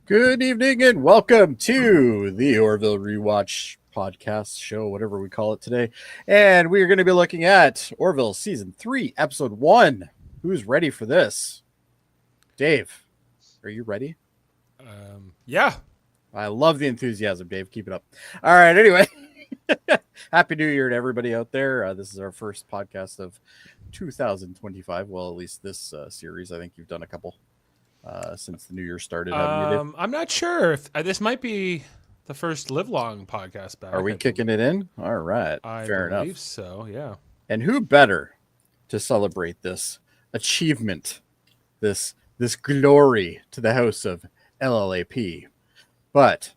Good evening and welcome to the Orville Rewatch podcast show, whatever we call it today. And we are going to be looking at Orville Season 3, Episode 1. Who's ready for this? Dave, are you ready? Yeah. I love the enthusiasm, Dave. Keep it up. All right, anyway. Happy New Year to everybody out there. This is our first podcast of 2025. Well, at least this series. I think you've done a couple since the new year started. I'm not sure if this might be the first Live Long podcast back. Are we kicking it in? All right. Fair enough. I believe so, yeah. And who better to celebrate this achievement, this glory to the house of LLAP, but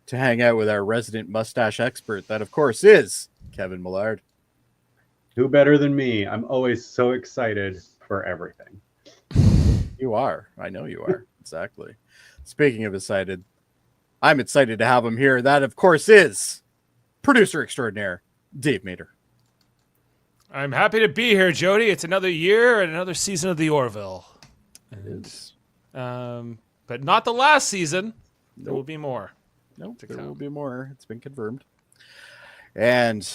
to hang out with our resident mustache expert, that of course is Kevin Millard. Who better than me? I'm always so excited for everything. You are. I know you are. Exactly. Speaking of excited, I'm excited to have him here. That of course is producer extraordinaire, Dave Mater. I'm happy to be here, Jody. It's another year and another season of the Orville. It is. But not the last season. There will be more. Nope, there will be more. It's been confirmed. And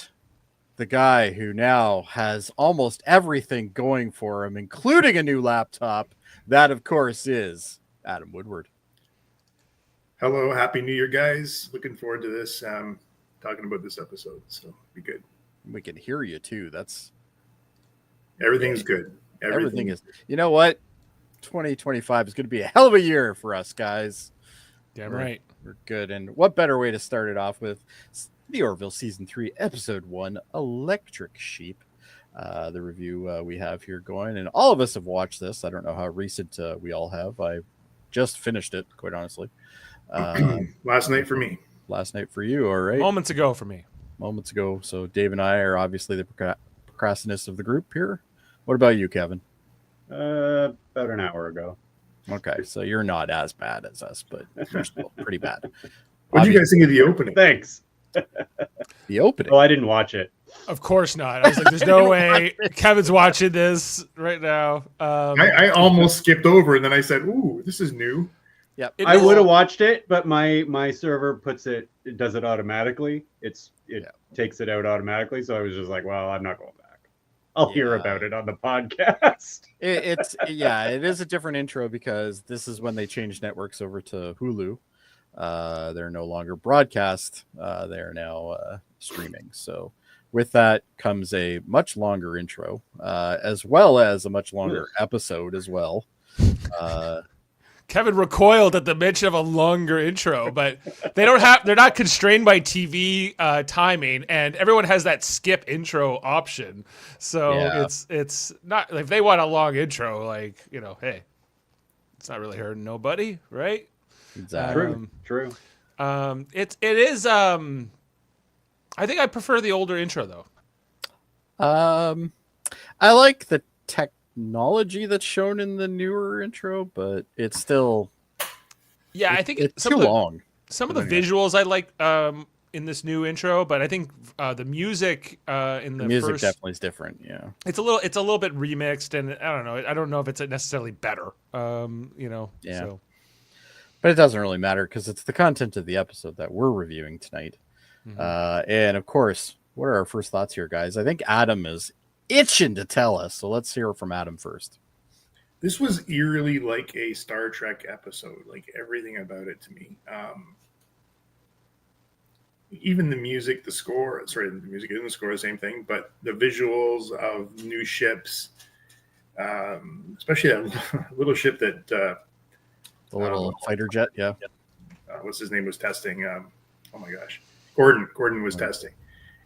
the guy who now has almost everything going for him, including a new laptop, that, of course, is Adam Woodward. Hello, Happy New Year, guys. Looking forward to this, talking about this episode, so be good. We can hear you, too. Everything's good. Everything is. You know what? 2025 is going to be a hell of a year for us, guys. Damn right. We're good. And what better way to start it off with the Orville Season 3, Episode 1, Electric Sheep. The review we have here going. And all of us have watched this. I don't know how recent we all have. I just finished it, quite honestly. Last night for me. Last night for you, all right. Moments ago for me. Moments ago. So Dave and I are obviously the procrastinists of the group here. What about you, Kevin? About an hour ago. Okay, so you're not as bad as us, but you're still pretty bad. What did you guys think of the opening? Thanks. The opening? Oh, I didn't watch it. Of course not. I was like, there's no way Kevin's watching this right now. I almost skipped over, and then I said, ooh, this is new. Yep. I would have watched it, but my server it does it automatically. It takes it out automatically. So I was just like, well, I'm not going back. I'll hear about it on the podcast. It is a different intro because this is when they changed networks over to Hulu. They're no longer broadcast. They are now streaming. So with that comes a much longer intro, as well as a much longer episode as well. Kevin recoiled at the mention of a longer intro, but they're not constrained by TV timing, and everyone has that skip intro option. So it's not like if they want a long intro, like, hey, it's not really hurting nobody, right? Exactly. True. It is. I think I prefer the older intro though. I like the technology that's shown in the newer intro, but it's still. Yeah, I think it's too long. Some of the visuals I like in this new intro, but I think the music in the music first, definitely is different. Yeah, it's a little bit remixed, and I don't know if it's necessarily better. Yeah. So. But it doesn't really matter because it's the content of the episode that we're reviewing tonight. Mm-hmm. And of course, what are our first thoughts here, guys? I think Adam is itching to tell us, so let's hear from Adam first. This was eerily like a Star Trek episode, like everything about it to me. Even the music, the score, the music and the score, the same thing, but the visuals of new ships, especially that little ship that... the little fighter jet, yeah. What's his name was testing? Oh my gosh. Gordon was testing.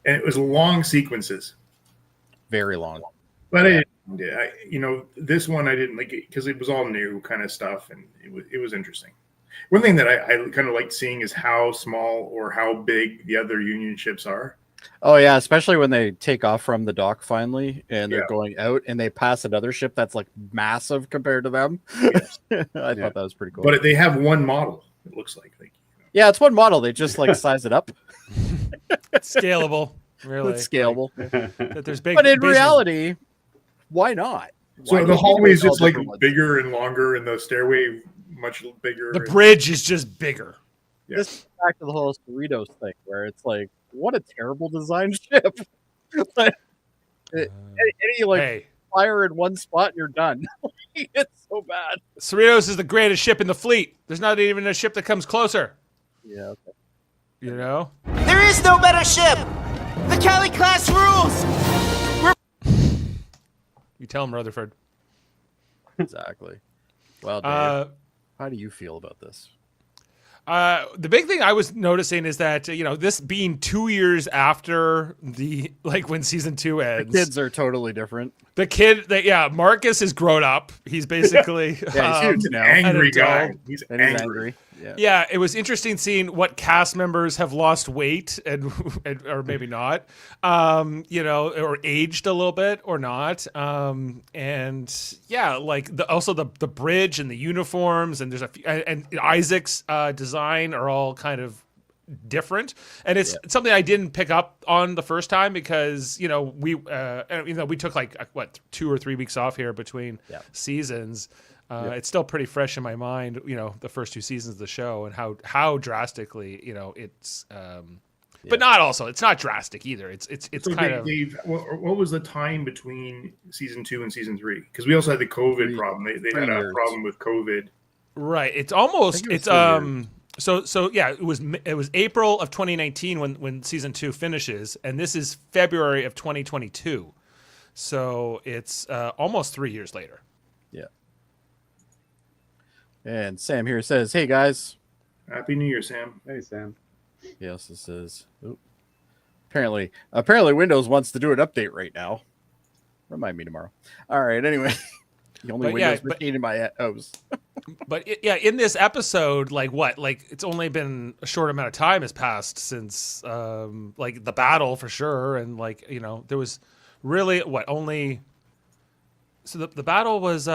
And it was long sequences. Very long. But this one I didn't like it because it was all new kind of stuff, and it was interesting. One thing that I kind of liked seeing is how small or how big the other Union ships are. Oh yeah, especially when they take off from the dock finally and they're going out and they pass another ship that's like massive compared to them. Yes. I thought that was pretty cool. But they have one model, it looks like. Yeah, it's one model. They just like size it up. It's scalable. Really. It's scalable. There's big, but in reality, why not? So the hallway is just like bigger and longer, and the stairway much bigger. The bridge is just bigger. Yeah. This is back to the whole Cerritos thing, where it's like, what a terrible design ship. Like, Hey, fire in one spot and you're done. It's so bad. Cerritos is the greatest ship in the fleet. There's not even a ship that comes closer. Yeah. Okay. You know? There is no better ship! The Cali class rules! You tell him, Rutherford. Exactly. Well, Dave, how do you feel about this? The big thing I was noticing is that, this being 2 years after when season 2 ends. The kids are totally different. The kid, Marcus is grown up. He's basically He's huge now. Angry an guy. adult. He's And he's angry. angry. Yeah, it was interesting seeing what cast members have lost weight and or maybe not, or aged a little bit or not. Also the bridge and the uniforms and there's and Isaac's design are all kind of different, and it's something I didn't pick up on the first time because we took 2 or 3 weeks off here between seasons. It's still pretty fresh in my mind, the first 2 seasons of the show and how drastically, it's, but it's not drastic either. It's So kind of. Dave, what was the time between season 2 and season 3? Because we also had the COVID problem. They had a problem with COVID. Right. It's almost, it was April of 2019 when season 2 finishes, and this is February of 2022. So it's almost 3 years later. Yeah. And Sam here says, "Hey guys." Happy New Year, Sam. Hey, Sam. Yes, this is. Apparently, Windows wants to do an update right now. Remind me tomorrow. All right. Anyway, the only Windows machine in my house. But in this episode, it's only been a short amount of time has passed since the battle for sure, and there was really only. So the battle was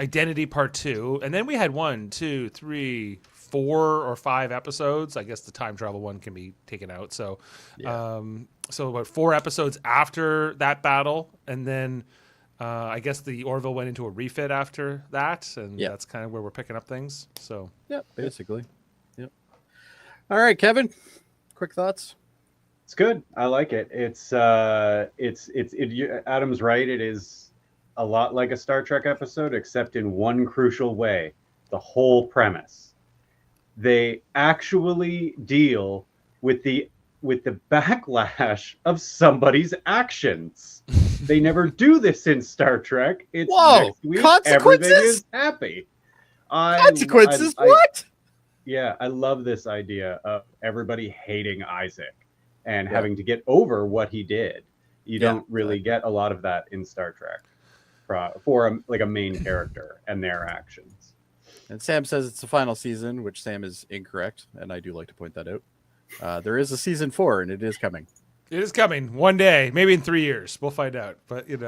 Identity Part 2, and then we had 1, 2, 3, 4 or 5 episodes. I guess the time travel one can be taken out. So, about 4 episodes after that battle, and then I guess the Orville went into a refit after that, and that's kind of where we're picking up things. So, basically, All right, Kevin, quick thoughts. It's good. I like it. It's Adam's right. It is a lot like a Star Trek episode, except in one crucial way: the whole premise. They actually deal with the backlash of somebody's actions. They never do this in Star Trek. It's next week, everything is happy. Consequences? What? I love this idea of everybody hating Isaac and having to get over what he did. You don't really get a lot of that in Star Trek for a main character and their actions. And Sam says it's the final season, which Sam is incorrect, and I do like to point that out. There is a season 4, and it is coming. It is coming one day, maybe in 3 years. We'll find out. But it's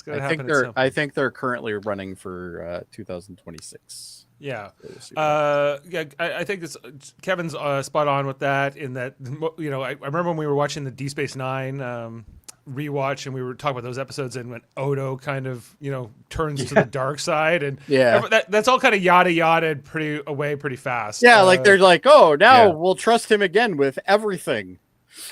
going to happen. I think they're currently running for 2026. Yeah. I think Kevin's spot on with that. In that, I remember when we were watching the Deep Space Nine rewatch, and we were talking about those episodes, and when Odo kind of turns to the dark side, and that's all kind of yada pretty fast. They're like, oh, now we'll trust him again with everything.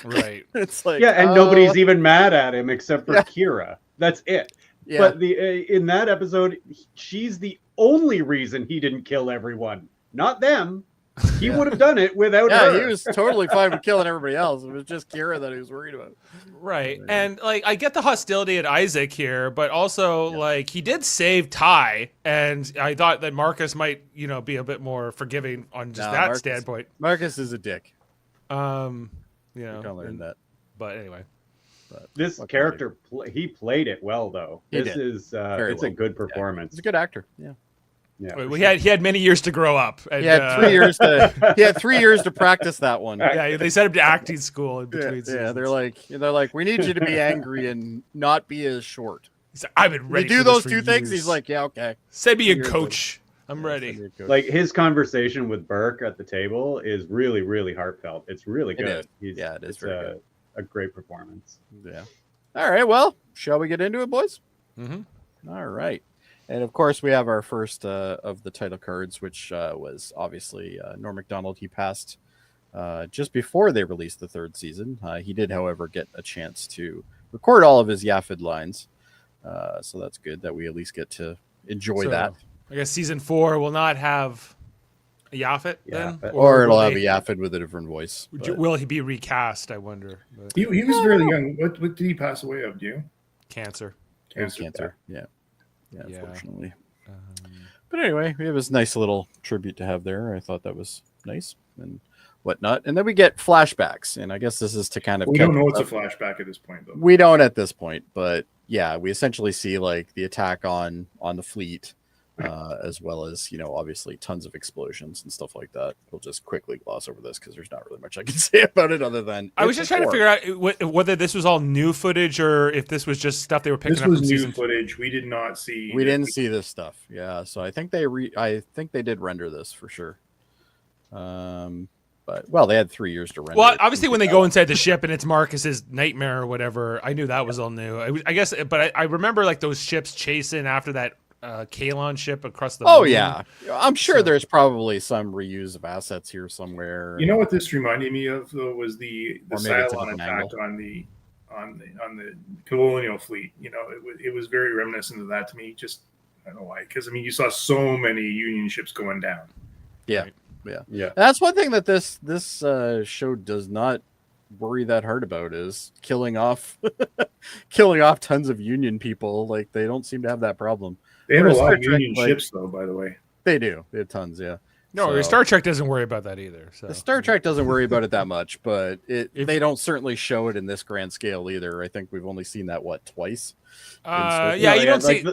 Right. It's like and nobody's even mad at him except for Kira. That's it. Yeah. But in that episode, she's the only reason he didn't kill everyone, not them. He would have done it without her. Yeah, he was totally fine with killing everybody else. It was just Kira that he was worried about. Right. And I get the hostility at Isaac here, but also he did save Ty, and I thought that Marcus might, be a bit more forgiving on just standpoint. Marcus is a dick. You can't learn that. But anyway. This character, he played it well, though. It's a good performance. He's a good actor. Yeah. Yeah, he had many years to grow up. And, he had 3 years to. He had 3 years to practice that one. Yeah, they sent him to acting school in between. Yeah, they're like, we need you to be angry and not be as short. He's like, I've been ready. You do those 2 things. He's like, yeah, okay. Send me a coach. I'm ready. Like his conversation with Burke at the table is really, really heartfelt. It's really good. It is very good. A great performance. Yeah. All right. Well, shall we get into it, boys? Mm-hmm. All right. And of course, we have our first of the title cards, which was obviously Norm Macdonald. He passed just before they released the third season. He did, however, get a chance to record all of his Yafid lines. So that's good that we at least get to enjoy that. I guess season 4 will not have a Yafit then? Or it'll have a Yafid with a different voice. Will he be recast, I wonder? But He was fairly young. What did he pass away of, do you? cancer. Cancer. Yeah, unfortunately. But anyway, it was a nice little tribute to have there. I thought that was nice and whatnot. And then we get flashbacks. And I guess this is to kind of... We don't know it's a flashback at this point, though. We don't at this point. But yeah, we essentially see like the attack on the fleet, as well as, obviously tons of explosions and stuff like that. We'll just quickly gloss over this because there's not really much I can say about it other than... I was just trying to figure out whether this was all new footage or if this was just stuff they were picking up. This was new footage. We did not see... We didn't see this stuff. Yeah, so I think they did render this for sure. But, well, they had 3 years to render. Well, obviously, when they go inside the ship and it's Marcus's nightmare or whatever, I knew that was all new. I guess, but I remember like those ships chasing after that Kalon ship across the moon. Oh, yeah. I'm sure there's probably some reuse of assets here somewhere. You know what this reminded me of, though, was the Cylon attack angle. on the colonial fleet. It was very reminiscent of that to me. Just, I don't know why. Because, you saw so many Union ships going down. Yeah. Right. Yeah. That's one thing that this show does not worry that hard about is killing off tons of Union people. Like, they don't seem to have that problem. They have a lot of Union ships, though, by the way. They do. They have tons, yeah. No, Star Trek doesn't worry about that either. So. The Star Trek doesn't worry about it that much, but they don't certainly show it in this grand scale either. I think we've only seen that, twice? You don't see...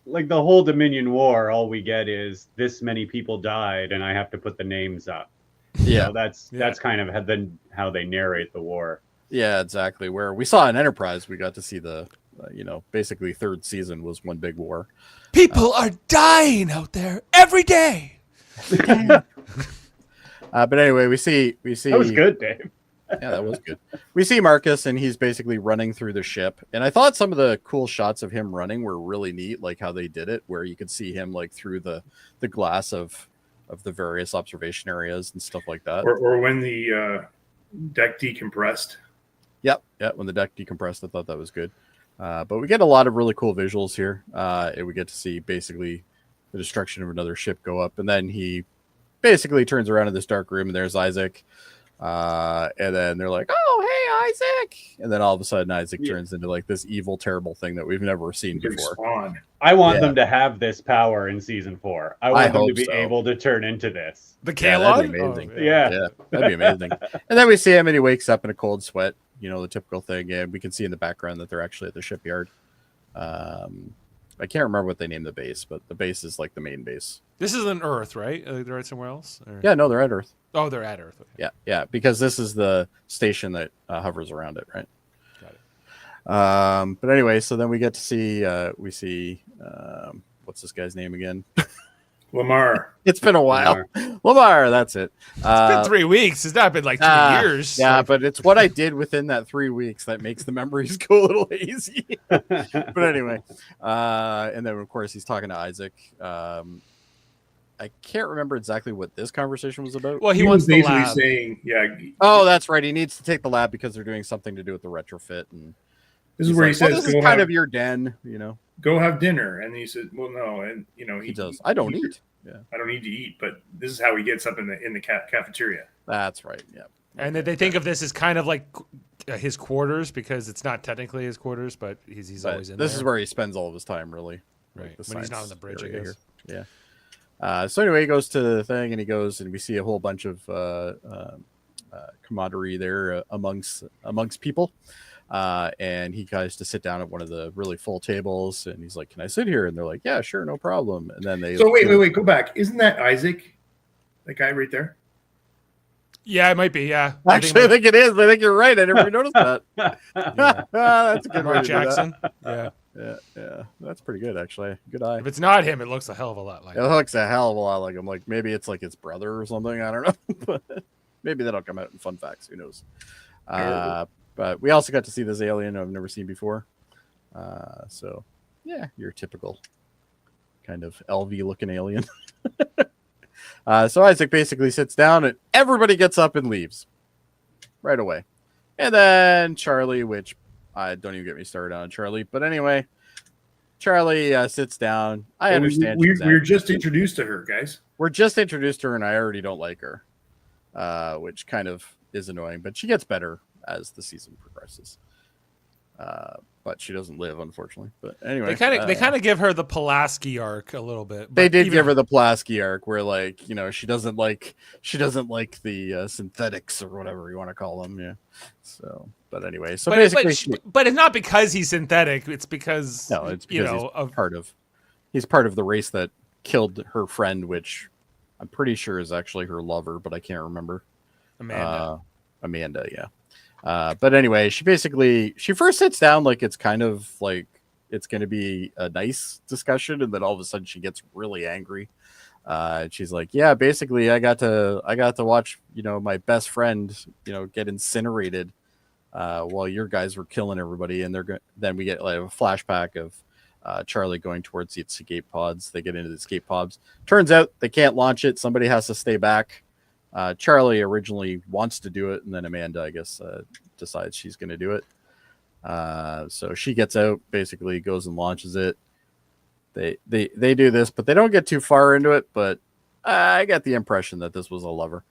Like the whole Dominion War, all we get is this many people died, and I have to put the names up. Yeah, that's kind of how they narrate the war. Yeah, exactly. Where we saw in Enterprise, we got to see the, basically third season was one big war. People are dying out there every day. But anyway, we see that was good, Dave. Yeah, that was good. We see Marcus, and he's basically running through the ship. And I thought some of the cool shots of him running were really neat, like how they did it, where you could see him like through the glass of the various observation areas and stuff like that. Or when the deck decompressed. Yep. Yeah, when the deck decompressed, I thought that was good. But we get a lot of really cool visuals here. And we get to see basically the destruction of another ship go up. And then he basically turns around in this dark room, and there's Isaac. And then they're like, "Oh, hey, Isaac!" And then all of a sudden, Isaac turns into like this evil, terrible thing that we've never seen before. I want them to have this power in season 4. I want them to be able to turn into this. The Kalon? Yeah, that'd be amazing. Yeah, that'd be amazing. And then we see him, and he wakes up in a cold sweat. The typical thing. And we can see in the background that they're actually at the shipyard. I can't remember what they named the base, but the base is like the main base. This is on Earth, right? They're at somewhere else? Or? Yeah, no, they're at Earth. Oh, they're at Earth. Okay. Yeah, because this is the station that hovers around it, right? Got it. But anyway, so then we get to see, what's this guy's name again? Lamar. It's been a while. Lamar, that's it. It's been 3 weeks. It's not been like 2 years. Yeah, but it's what I did within that 3 weeks that makes the memories go a little hazy. But anyway, and then of course he's talking to Isaac. I can't remember exactly what this conversation was about. Well, he wants was basically the lab. saying, Oh, that's right. He needs to take the lab because they're doing something to do with the retrofit. And this is where he says, "This is kind of your den, Go have dinner." And he said, "Well, no," and he does. I don't eat. Yeah, I don't need to eat, but this is how he gets up in the cafeteria. That's right. Yeah, and they think of this as kind of like his quarters because it's not technically his quarters, but he's always in there. This is where he spends all of his time, really. Right, when he's not on the bridge, I guess. Here. Yeah. So anyway, he goes to the thing, and he goes, and we see a whole bunch of camaraderie there amongst people. And he tries to sit down at one of the really full tables, and he's like, "Can I sit here?" And they're like, "Yeah, sure, no problem." And then they wait, go back. Isn't that Isaac? That guy right there? Yeah, it might be. Yeah, actually, I think it is. I think you're right. I never noticed that. That's a good Mark Jackson. Yeah, that's pretty good, actually. Good eye. If it's not him, it looks a hell of a lot like it. It looks a hell of a lot like him. Like maybe it's like his brother or something. I don't know. But maybe that'll come out in fun facts. Who knows? But we also got to see this alien I've never seen before. So yeah, your typical kind of LV looking alien. So Isaac basically sits down and everybody gets up and leaves right away. And then Charlie, which don't even get me started on Charlie. But anyway, Charlie sits down. I understand. We're just introduced to her, guys. We're just introduced to her, and I already don't like her, which kind of is annoying. But she gets better as the season progresses. But she doesn't live, unfortunately. But anyway, they kind of give her the Pulaski arc a little bit. They did give her the Pulaski arc, where like, you know, she doesn't like the synthetics or whatever you want to call them. Yeah. So, but anyway, so basically, but it's not because he's synthetic. It's because it's because he's part of the race that killed her friend, which I'm pretty sure is actually her lover, but I can't remember. Amanda, yeah. But anyway, she first sits down like it's kind of like it's going to be a nice discussion, and then all of a sudden she gets really angry. She's like, "Yeah, basically, I got to watch, you know, my best friend, you know, get incinerated while your guys were killing everybody." And then we get like a flashback of Charlie going towards the escape pods. They get into the escape pods. Turns out they can't launch it. Somebody has to stay back. Charlie originally wants to do it, and then Amanda, I guess, decides she's going to do it. So she gets out, basically goes and launches it. They do this, but they don't get too far into it. But I got the impression that this was a lover.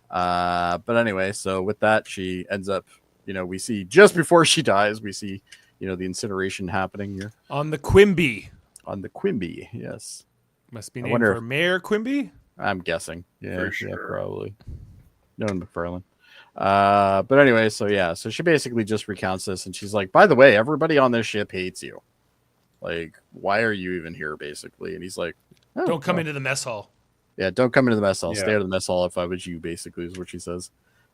But anyway, so with that, she ends up, you know, we see just before she dies, we see, you know, the incineration happening here on the Quimby. On the Quimby, yes. Must be named for Mayor Quimby. I'm guessing. Yeah, sure. Yeah, probably. No, McFarlane. But anyway, so she basically just recounts this, and she's like, by the way, everybody on this ship hates you. Like, why are you even here, basically? And he's like, don't come into the mess hall. Yeah, don't come into the mess hall. Yeah. Stay out of the mess hall if I was you, basically, is what she says.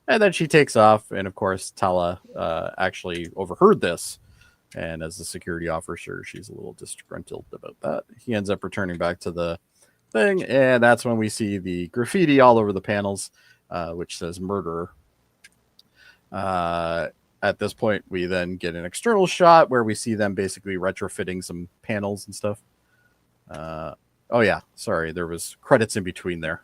And then she takes off, and of course, Tala actually overheard this. And as the security officer, she's a little disgruntled about that. He ends up returning back to the thing, and that's when we see the graffiti all over the panels, which says murderer. At this point, we then get an external shot where we see them basically retrofitting some panels and stuff. Oh yeah, sorry, there was credits in between there.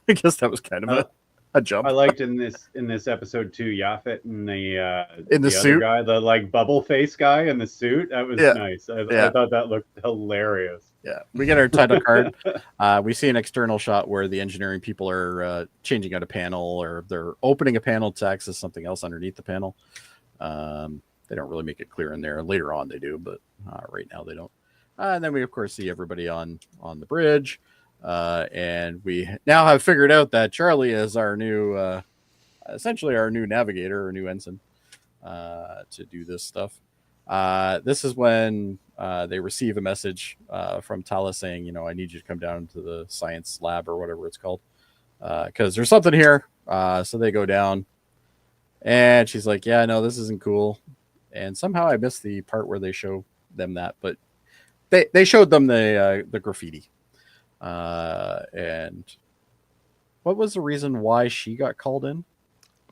I guess that was kind of a jump. I liked in this episode too, Yaphet and the suit other guy, the like bubble face guy in the suit. That was nice. I thought that looked hilarious. Yeah, we get our title card. We see an external shot where the engineering people are changing out a panel, or they're opening a panel to access something else underneath the panel. They don't really make it clear in there. Later on they do, but right now they don't. And then we, of course, see everybody on the bridge. And we now have figured out that Charlie is our new, essentially our new navigator, or new ensign, to do this stuff. This is when they receive a message from Tala saying, you know, I need you to come down to the science lab or whatever it's called, because there's something here. So they go down, and she's like, yeah, no, this isn't cool. And somehow I missed the part where they show them that, but they showed them the graffiti. And what was the reason why she got called in?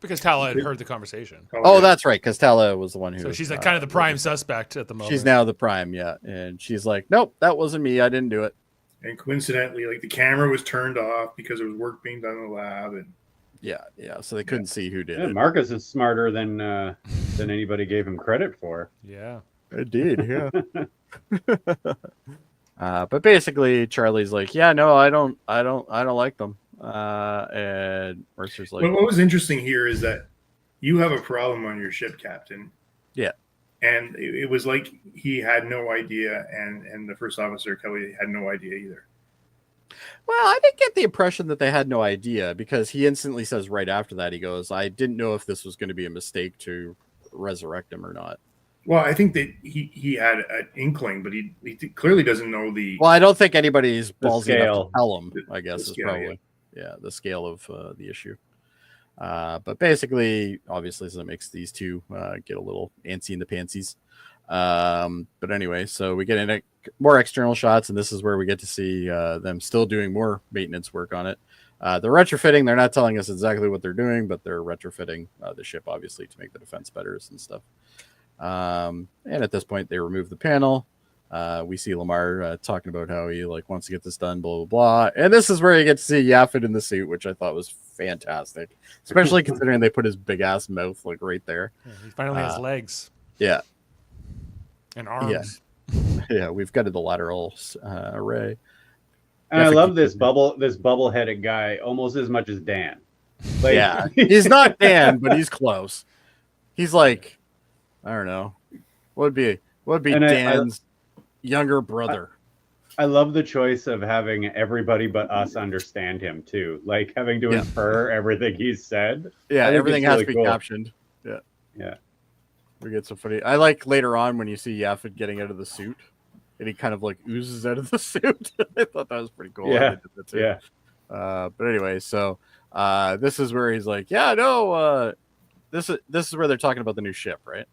Because Tala had heard the conversation. Oh, that's right. Because Tala was the one who. So she's like kind of the prime suspect at the moment. She's now the prime, yeah. And she's like, nope, that wasn't me. I didn't do it. And coincidentally, like the camera was turned off because there was work being done in the lab, and yeah. So they couldn't see who did it. Marcus is smarter than anybody gave him credit for. Yeah, indeed. Yeah. But basically, Charlie's like, yeah, no, I don't like them. And Mercer's like, but what was interesting here is that you have a problem on your ship, Captain. Yeah. And it was like he had no idea, and the first officer, Kelly, had no idea either. Well, I didn't get the impression that they had no idea, because he instantly says right after that, he goes, I didn't know if this was going to be a mistake to resurrect him or not. Well, I think that he had an inkling, but he clearly doesn't know the. Well, I don't think anybody's ballsy enough to tell him, I guess, is probably the scale of the issue. But basically, obviously, so it makes these two get a little antsy in the pantsies. But anyway, so we get in more external shots, and this is where we get to see them still doing more maintenance work on it. They're retrofitting. They're not telling us exactly what they're doing, but they're retrofitting the ship, obviously, to make the defense better and stuff. And at this point, they remove the panel. We see Lamar talking about how he like wants to get this done, blah blah blah, and this is where you get to see Yaphet in the suit, which I thought was fantastic, especially considering they put his big ass mouth like right there. Yeah, he finally has legs. Yeah, and arms. Yeah, we've got the lateral array. And I love this bubble-headed guy almost as much as Dan. Like, yeah, he's not Dan, but he's close. He's like, I don't know, what would be Dan's younger brother. I love the choice of having everybody but us understand him too, like having to infer everything he's said. Yeah, everything has to be captioned. Yeah. We get so funny. I like later on when you see Yaphet getting out of the suit, and he kind of like oozes out of the suit. I thought that was pretty cool. Yeah. Yeah. But anyway, so this is where he's like, yeah, no, this is where they're talking about the new ship, right?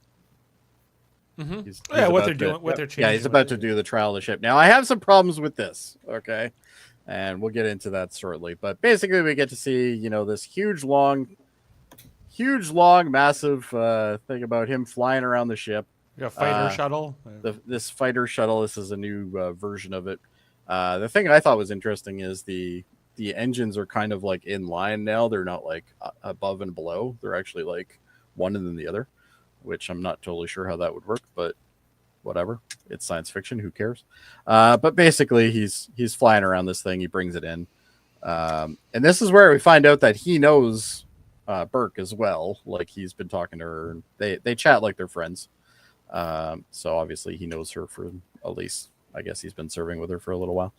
Mm-hmm. He's what they're doing, what they're changing. Yeah, he's about to do the trial of the ship. Now, I have some problems with this, okay? And we'll get into that shortly. But basically, we get to see, this huge, long, massive thing about him flying around the ship. A fighter shuttle. This fighter shuttle. This is a new version of it. The thing I thought was interesting is the engines are kind of like in line now. They're not like above and below. They're actually like one and then the other, which I'm not totally sure how that would work, but whatever. It's science fiction. Who cares? But basically, he's flying around this thing. He brings it in. And this is where we find out that he knows Burke as well. Like, he's been talking to her. They chat like they're friends. So obviously he knows her for at least, I guess he's been serving with her for a little while.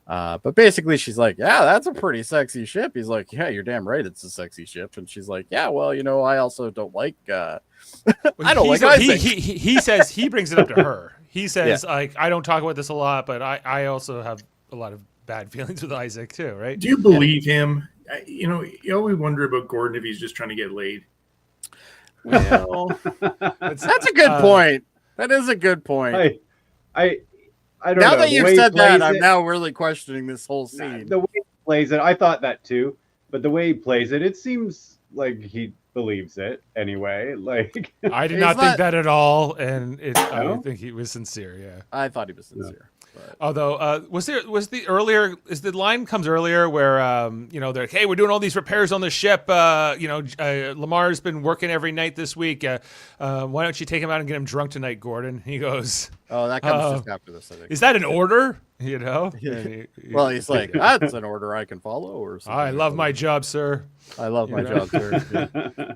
But basically she's like, yeah, that's a pretty sexy ship. He's like, yeah, you're damn right, it's a sexy ship. And she's like, yeah, well, I also don't like I don't like Isaac. He says, he brings it up to her. He says, like, I don't talk about this a lot, but I also have a lot of bad feelings with Isaac too, right? Do you believe him? You always wonder about Gordon if he's just trying to get laid. Well, that's a good point. That is a good point. I don't now know. That you've said that, I'm now really questioning this whole scene. The way he plays it, I thought that too, but the way he plays it, it seems like he believes it anyway. Like, I did not think that at all, and I think he was sincere. Yeah, I thought he was sincere. But. Although, the line comes earlier where they're like, hey, we're doing all these repairs on the ship. Lamar's been working every night this week. Why don't you take him out and get him drunk tonight, Gordon? He goes, oh, that comes just after this, I think. Is that an order? Well, he's like, that's an order I can follow, or something. I love my job, sir. I love my job, sir.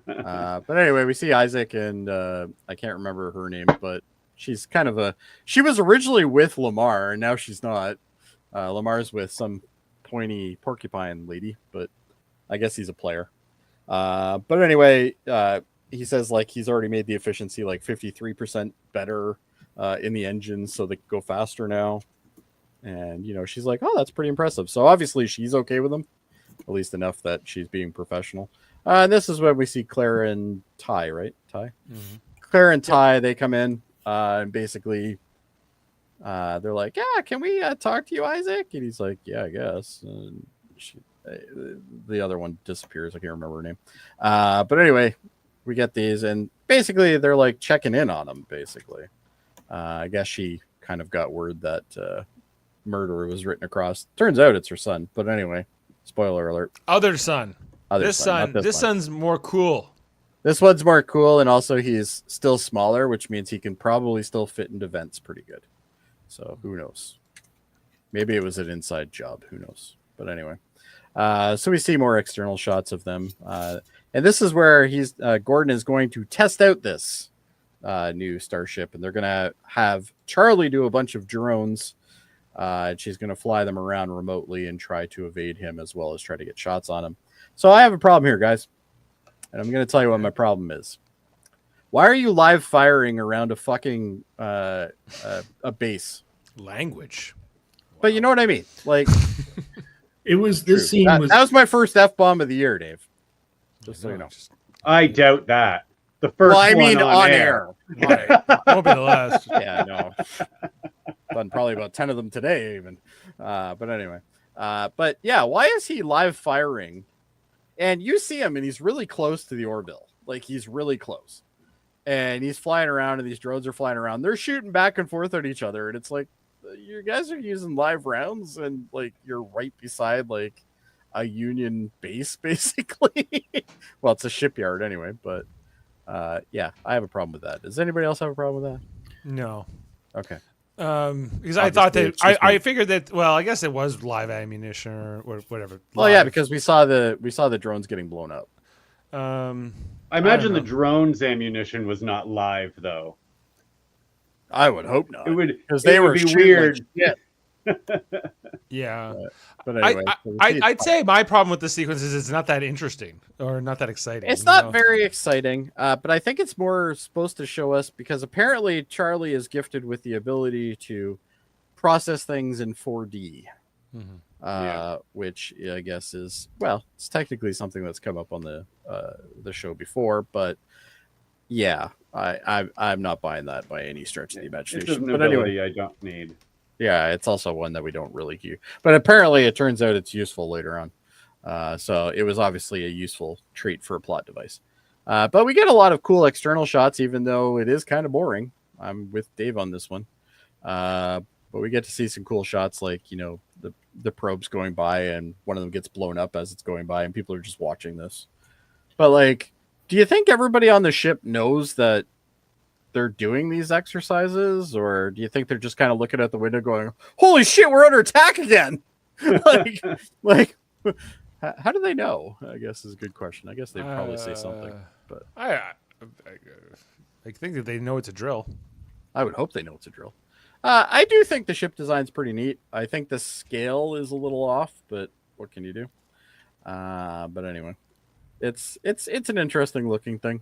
Yeah. But anyway, we see Isaac, and I can't remember her name, but she's kind of she was originally with Lamar, and now she's not. Lamar's with some pointy porcupine lady, but I guess he's a player. But anyway, he says like he's already made the efficiency like 53% better in the engine, so they can go faster now. And she's like, oh, that's pretty impressive. So obviously she's okay with him, at least enough that she's being professional. And this is when we see Claire and Ty, right? Ty? Mm-hmm. Claire and Ty, they come in. And basically, they're like, yeah, can we talk to you, Isaac? And he's like, yeah, I guess. And the other one disappears. I can't remember her name. But anyway, we get these. And basically, they're like checking in on him, basically. I guess she kind of got word that murder was written across. Turns out it's her son. But anyway, spoiler alert. Other son. This son's more cool. This one's more cool, and also he's still smaller, which means he can probably still fit into vents pretty good. So who knows? Maybe it was an inside job. Who knows? But anyway, so we see more external shots of them, and this is where Gordon is going to test out this new starship, and they're going to have Charlie do a bunch of drones. And she's going to fly them around remotely and try to evade him as well as try to get shots on him. So I have a problem here, guys. And I'm going to tell you what my problem is. Why are you live firing around a fucking a base? Language. But you know what I mean? Like, it was this scene that was my first F-bomb of the year, Dave. Just so you know. I doubt that. The first one on air. Right. Won't be the last. Yeah, no. Done probably about 10 of them today, even. But anyway. But yeah, why is he live firing? And you see him, and he's really close to the Orville. Like, he's really close. and he's flying around, and these drones are flying around. They're shooting back and forth at each other, and it's like, you guys are using live rounds, and like you're right beside like a Union base, basically. Well, it's a shipyard anyway, but yeah, I have a problem with that. Does anybody else have a problem with that? No. Okay. Because I thought that I figured that. Well, I guess it was live ammunition or whatever. Well, yeah, because we saw the drones getting blown up. I imagine the drones' ammunition was not live, though. I would hope not. It would, because they were be weird. Like yeah. But anyway, I'd say my problem with the sequence is it's not that interesting or not that exciting. It's not very exciting, but I think it's more supposed to show us, because apparently Charlie is gifted with the ability to process things in 4D, which I guess is, well, it's technically something that's come up on the show before, but yeah, I'm not buying that by any stretch of the imagination. It's an but ability anyway, I don't need. Yeah, it's also one that we don't really use, but apparently it turns out it's useful later on. So it was obviously a useful trait for a plot device. But we get a lot of cool external shots, even though it is kind of boring. I'm with Dave on this one. But we get to see some cool shots, like, the probes going by, and one of them gets blown up as it's going by, and people are just watching this. But like, do you think everybody on the ship knows that they're doing these exercises, or do you think they're just kind of looking out the window going, holy shit, we're under attack again? like how do they know, I guess, is a good question. I guess they'd probably say something, but I think that they know it's a drill. I would hope they know it's a drill. I do think the ship design's pretty neat. I think the scale is a little off, but what can you do? But anyway, it's an interesting looking thing.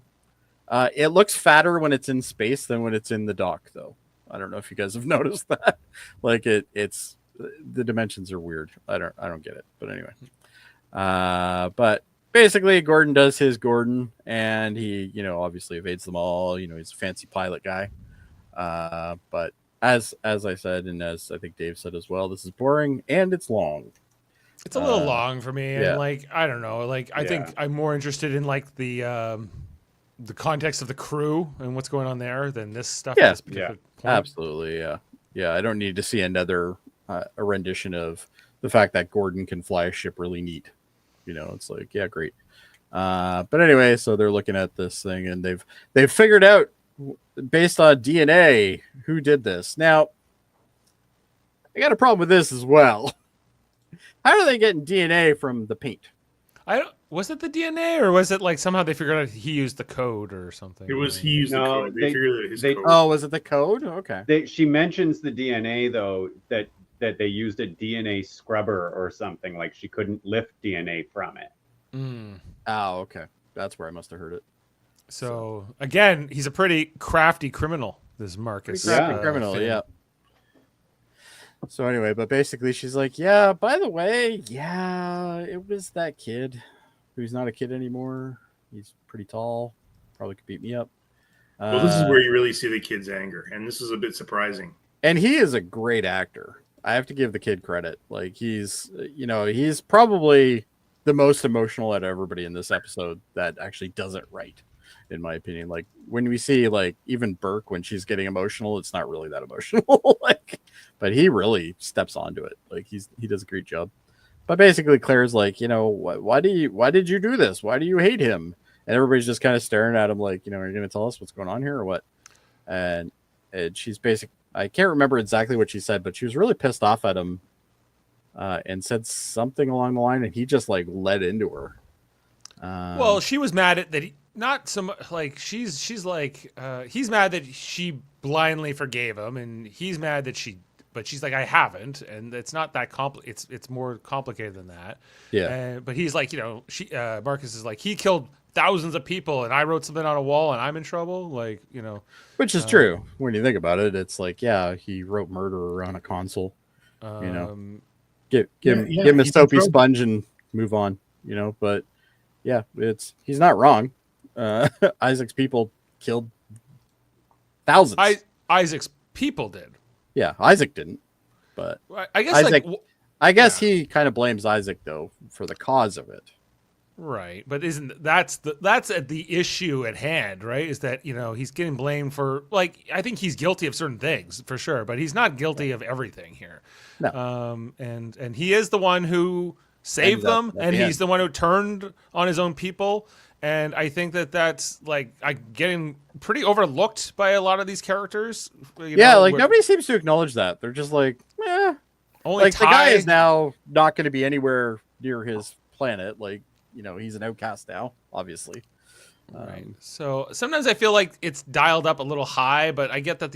It looks fatter when it's in space than when it's in the dock, though. I don't know if you guys have noticed that. Like it's the dimensions are weird. I don't get it. But anyway, but basically Gordon does his Gordon, and he obviously evades them all. He's a fancy pilot guy. But as I said, and as I think Dave said as well, this is boring and it's long. It's a little long for me, yeah. and like I don't know. Like I think I'm more interested in like the context of the crew and what's going on there than this stuff. Yeah, at this particular point. Absolutely, yeah. I don't need to see another a rendition of the fact that Gordon can fly a ship really neat. It's like, yeah, great. But anyway, so they're looking at this thing, and they've figured out, based on DNA, who did this. Now, I got a problem with this as well. How are they getting DNA from the paint? Was it the DNA, or was it like somehow they figured out he used the code or something? It was he used the code. They figured out his code. Oh, was it the code? Okay. She mentions the DNA, though, that they used a DNA scrubber or something. Like she couldn't lift DNA from it. Oh, okay. That's where I must have heard it. So again, he's a pretty crafty criminal, this Marcus. Criminal, yeah. So anyway, but basically she's like, yeah, by the way, yeah, it was that kid who's not a kid anymore. He's pretty tall. Probably could beat me up. Well, this is where you really see the kid's anger, and this is a bit surprising. And he is a great actor. I have to give the kid credit. Like he's probably the most emotional out of everybody in this episode that actually does it right, in my opinion. Like when we see like even Burke, when she's getting emotional, it's not really that emotional. But he really steps onto it. Like he does a great job. But basically Claire's like, why did you do this? Why do you hate him? And everybody's just kind of staring at him like, are you going to tell us what's going on here or what? And she's I can't remember exactly what she said, but she was really pissed off at him and said something along the line, and he just like led into her. Well, she was mad at that. Not so much like she's like he's mad that she blindly forgave him, and he's mad that but she's like, I haven't, and it's not that it's more complicated than that. Yeah. But he's like, Marcus is like, he killed thousands of people, and I wrote something on a wall, and I'm in trouble. Like, which is true when you think about it. It's like, yeah, he wrote murder on a console. Give him a soapy sponge and move on. But yeah, he's not wrong. Isaac's people killed thousands. Isaac's people did. Yeah, Isaac didn't, but I guess Isaac. I guess he kind of blames Isaac though for the cause of it. Right, but isn't that's the issue at hand, right? Is that he's getting blamed for I think he's guilty of certain things for sure, but he's not guilty of everything here. No. And he is the one who saved them, and he's the one who turned on his own people. And I think that's getting pretty overlooked by a lot of these characters. Nobody seems to acknowledge that. They're just like, eh. Only the guy is now not going to be anywhere near his planet. He's an outcast now, obviously. Right. So sometimes I feel like it's dialed up a little high, but I get that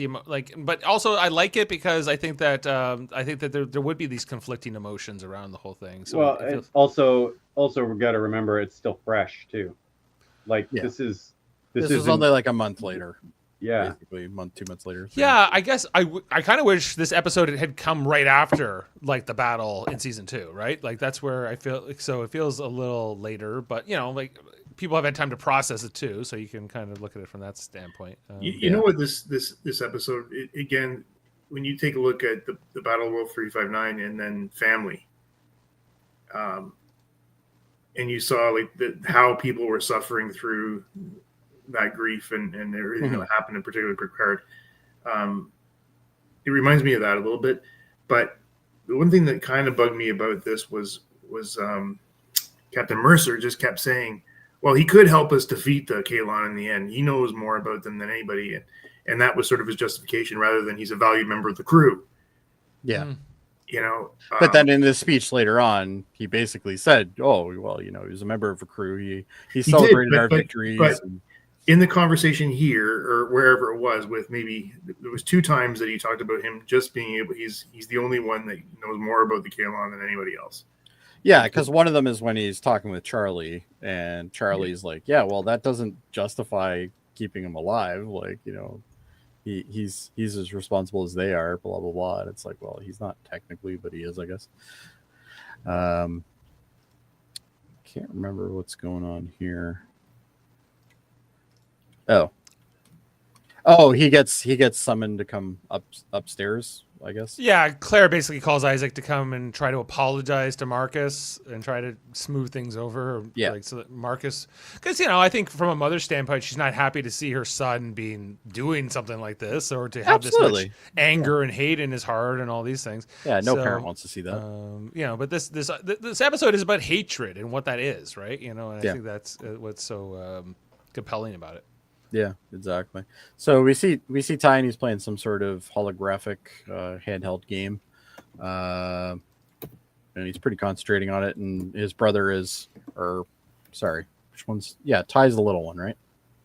but also I like it because I think that there would be these conflicting emotions around the whole thing. So it's also we got to remember it's still fresh too. This is only like a month later. Yeah, basically a month, 2 months later. Yeah, I guess I kind of wish this episode had come right after the battle in season 2, right? That's where I feel so it feels a little later, but people have had time to process it too, so you can kind of look at it from that standpoint. You know what this episode again, when you take a look at the Battle of World 359 and then family, and you saw how people were suffering through that grief and everything that happened, in particular Picard. It reminds me of that a little bit. But the one thing that kind of bugged me about this was Captain Mercer just kept saying, well, he could help us defeat the Kaelon in the end. He knows more about them than anybody. And that was sort of his justification, rather than he's a valued member of the crew. Yeah. But then in this speech later on, he basically said, oh, well, he was a member of a crew. He celebrated our victories. But in the conversation here, or wherever it was, there was 2 times that he talked about him just being able, he's the only one that knows more about the Kaelon than anybody else. Yeah, because one of them is when he's talking with Charlie, and Charlie's like, yeah, well, that doesn't justify keeping him alive. He's as responsible as they are, blah, blah, blah. And it's like, well, he's not technically, but he is, I guess. Can't remember what's going on here. Oh, he gets summoned to come upstairs, I guess. Yeah, Claire basically calls Isaac to come and try to apologize to Marcus and try to smooth things over. Yeah. So that Marcus, because I think from a mother's standpoint, she's not happy to see her son doing something like this, or to have this much anger and hate in his heart and all these things. Yeah, no parent wants to see that. But this episode is about hatred and what that is, right? And I think that's what's so compelling about it. Yeah, exactly. So we see Ty, and he's playing some sort of holographic handheld game, and he's pretty concentrating on it. And his brother which one's? Yeah, Ty's the little one, right?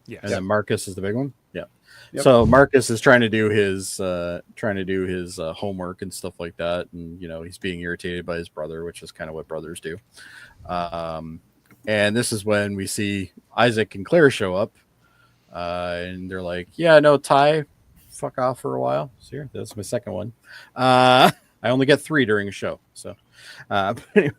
Yeah. And then Marcus is the big one. Yeah. Yep. So Marcus is trying to do his homework and stuff like that, and he's being irritated by his brother, which is kind of what brothers do. And this is when we see Isaac and Claire show up. And they're like, yeah, no, Ty, fuck off for a while. So here, that's my second one. I only get 3 during a show. So, but anyway,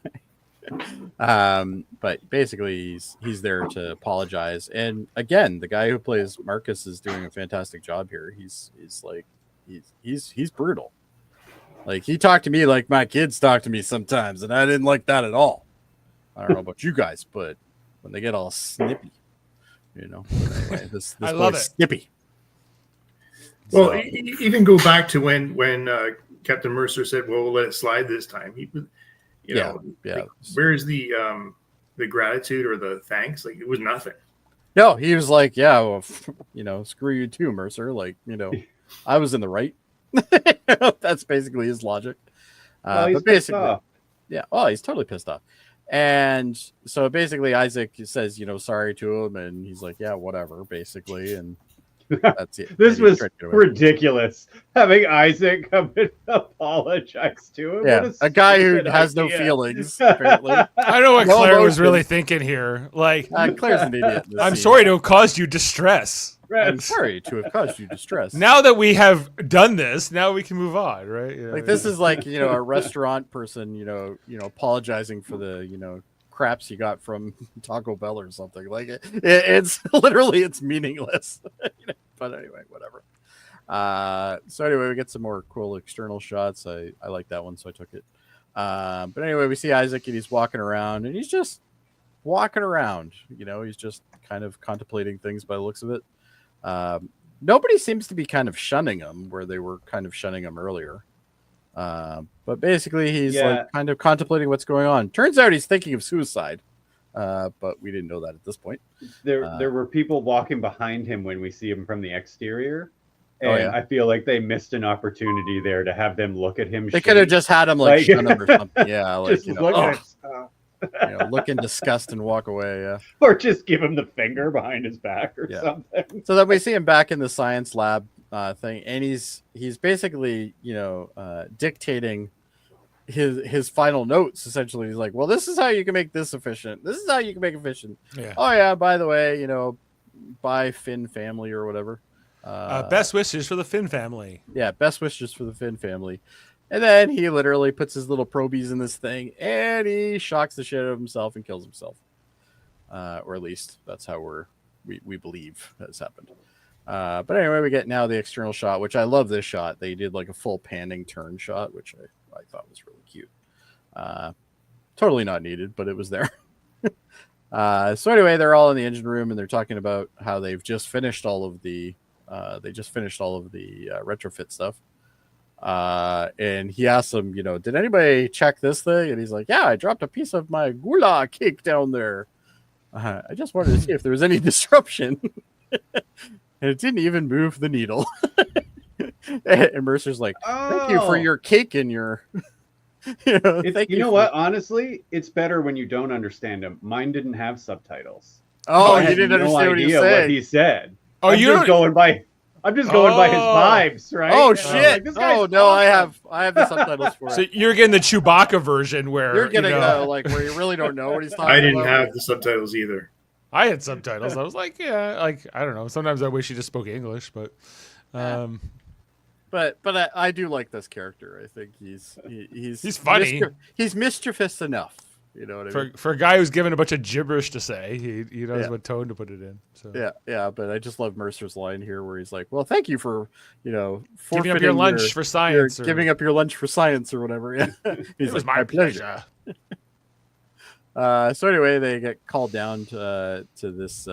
but basically he's there to apologize. And again, the guy who plays Marcus is doing a fantastic job here. He's brutal. He talked to me like my kids talk to me sometimes, and I didn't like that at all. I don't know about you guys, but when they get all snippy. Anyway, this I love it. Snippy. Well, even go back to when Captain Mercer said, "Well, we'll let it slide this time." Where's the gratitude or the thanks? It was nothing. No, he was like, "Yeah, well, screw you too, Mercer." I was in the right. That's basically his logic. But basically, yeah. Oh, he's totally pissed off. And so basically Isaac says, sorry to him, and he's like, yeah, whatever, basically. And that's it. This was ridiculous. Having Isaac come and apologize to him. Yeah, a guy who has no feelings, apparently. I don't know what Claire was really thinking here. Claire's an idiot. I'm sorry to have caused you distress. I'm sorry to have caused you distress. Now that we have done this, now we can move on, right? This is a restaurant person, apologizing for the, craps you got from Taco Bell or something. It's literally, it's meaningless. But anyway, whatever. So anyway, we get some more cool external shots. I like that one, so I took it. But anyway, we see Isaac, and he's walking around, and he's just walking around. He's just kind of contemplating things by the looks of it. Nobody seems to be kind of shunning him where they were kind of shunning him earlier. But basically, he's like kind of contemplating what's going on. Turns out he's thinking of suicide. But we didn't know that at this point. There were people walking behind him when we see him from the exterior. And I feel like they missed an opportunity there to have them look at him. They could have just had him like shun him or something. Yeah, like look in disgust and walk away. Yeah, or just give him the finger behind his back or something. So then we see him back in the science lab thing, and he's basically dictating his final notes. Essentially, he's like, "Well, this is how you can make this efficient. This is how you can make efficient." Yeah. Oh yeah, by the way, by Finn family or whatever. Best wishes for the Finn family. Yeah, best wishes for the Finn family. And then he literally puts his little probies in this thing and he shocks the shit out of himself and kills himself. Or at least that's how we believe has happened. But anyway, we get now the external shot, which I love this shot. They did like a full panning turn shot, which I thought was really cute. Totally not needed, but it was there. So anyway, they're all in the engine room and they're talking about how they've just finished all of the retrofit stuff. And he asks them, did anybody check this thing? And he's like, yeah, I dropped a piece of my goulash cake down there. I just wanted to see if there was any disruption. And it didn't even move the needle. And Mercer's like, thank you for your cake and your... what? Honestly, it's better when you don't understand him. Mine didn't have subtitles. Oh, you didn't understand what he said. Oh, I'm just going by his vibes, right? Oh shit! No, I have the subtitles for it. So you're getting the Chewbacca version where you're getting where you really don't know what he's talking about. I didn't have the subtitles either. I had subtitles. I was like, I don't know. Sometimes I wish he just spoke English, but. But I do like this character. I think he's funny. He's mischievous enough. You know what I mean? For a guy who's given a bunch of gibberish to say, he knows what tone to put it in. So. Yeah. But I just love Mercer's line here where he's like, "Well, thank you for giving up your lunch for science, giving up your lunch for science or whatever." Yeah, it was my pleasure. So anyway, they get called down to this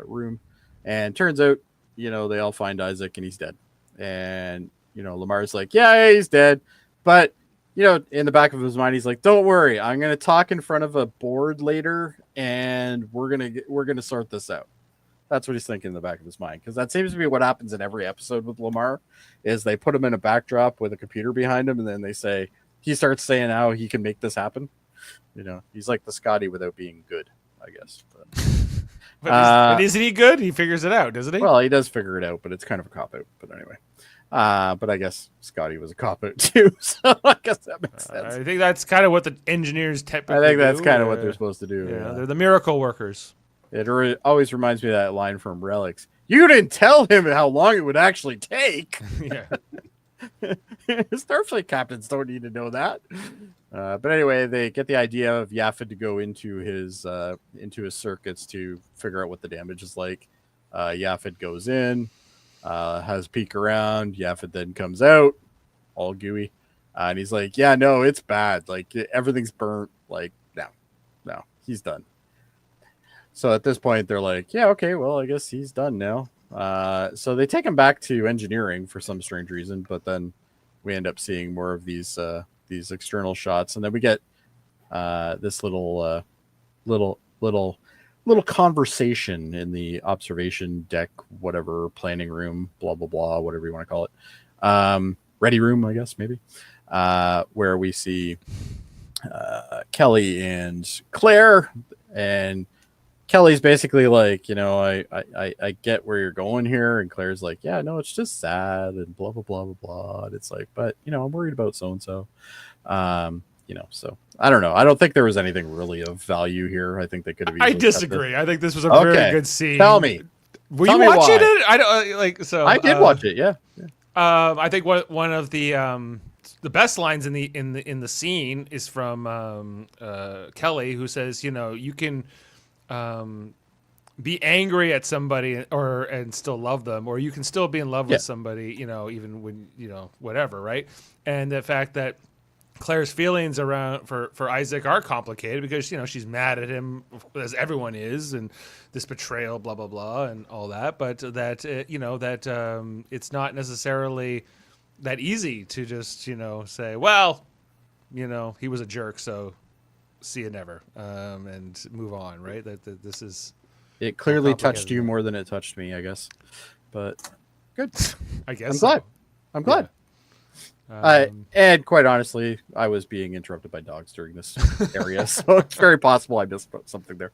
room, and turns out they all find Isaac and he's dead, and Lamar's like, "Yeah, he's dead," but. In the back of his mind, he's like, "Don't worry, I'm going to talk in front of a board later, and we're gonna sort this out." That's what he's thinking in the back of his mind, because that seems to be what happens in every episode with Lamar. Is they put him in a backdrop with a computer behind him, and then he starts saying how he can make this happen. He's like the Scotty without being good, I guess. But isn't he good? He figures it out, doesn't he? Well, he does figure it out, but it's kind of a cop out. But anyway. But I guess Scotty was a cop out too, so I guess that makes sense. I think that's kind of what the engineers typically do. I think that's kind of what they're supposed to do. Yeah, they're the miracle workers. It always reminds me of that line from Relics. You didn't tell him how long it would actually take. Yeah. Starfleet captains don't need to know that. But anyway, they get the idea of Yaphet to go into his circuits to figure out what the damage is like. Yaphet goes in. Has a peek around. Yaphet then comes out, all gooey, and he's like, "Yeah, no, it's bad. Like everything's burnt. Like no, he's done." So at this point, they're like, "Yeah, okay, well, I guess he's done now." So they take him back to engineering for some strange reason, but then we end up seeing more of these external shots, and then we get this little conversation in the observation deck, whatever, planning room, blah, blah, blah, whatever you want to call it. Ready room, I guess, maybe, where we see Kelly and Claire, and Kelly's basically like, I get where you're going here. And Claire's like, yeah, no, it's just sad and blah, blah, blah, blah, blah. And it's like, but, I'm worried about so-and-so. So I don't know. I don't think there was anything really of value here. I think they could have. I disagree. I think this was a very good scene. Tell me. Were you watching it? I don't so. I did watch it. Yeah. I think one of the best lines in the scene is from Kelly, who says, you can be angry at somebody and still love them, or you can still be in love with somebody, even when whatever, right? And the fact that Claire's feelings around for Isaac are complicated because she's mad at him as everyone is, and this betrayal, blah blah blah, and all that. But that it's not necessarily that easy to just say, well, he was a jerk, so see you never, and move on, right? That this is it clearly touched you more than it touched me, I guess. But good. I guess I'm glad. And quite honestly, I was being interrupted by dogs during this area, so it's very possible I missed something there.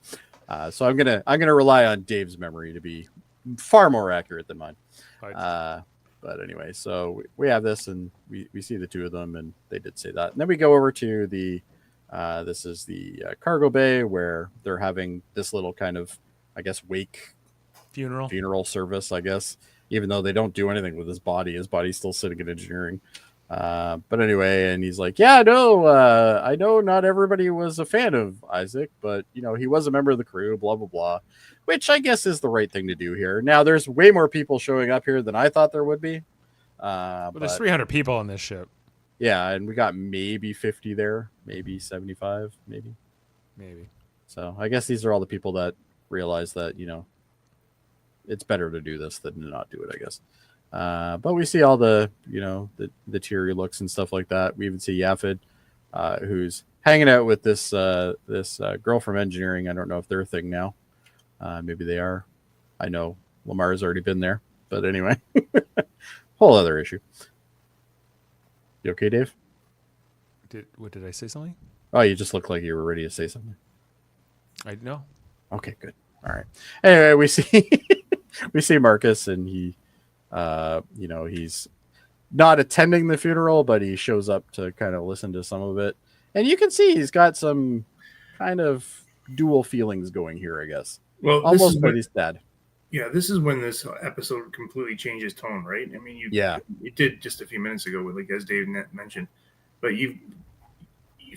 So I'm gonna rely on Dave's memory to be far more accurate than mine. But anyway, so we have this, and we see the two of them, and they did say that. And then we go over to the this is the cargo bay where they're having this little kind of, I guess, wake funeral service, I guess, even though they don't do anything with his body. His body's still sitting in engineering. But anyway, and he's like, yeah, no, I know not everybody was a fan of Isaac, but he was a member of the crew, blah, blah, blah, which I guess is the right thing to do here. Now there's way more people showing up here than I thought there would be. But there's 300 people on this ship. Yeah. And we got maybe 50 there, maybe 75, maybe. So I guess these are all the people that realize that, it's better to do this than to not do it, I guess. But we see all the teary looks and stuff like that. We even see Yafid, who's hanging out with this girl from engineering. I don't know if they're a thing now. Maybe they are. I know Lamar's already been there, but anyway, whole other issue. You okay, Dave? Did I say something? Oh, you just looked like you were ready to say something. I know. Okay, good. All right. Anyway, we see Marcus, and he. He's not attending the funeral, but he shows up to kind of listen to some of it. And you can see he's got some kind of dual feelings going here, I guess. Well, almost, but he's sad. Yeah, this is when this episode completely changes tone, right? I mean, it did just a few minutes ago, with as Dave mentioned. But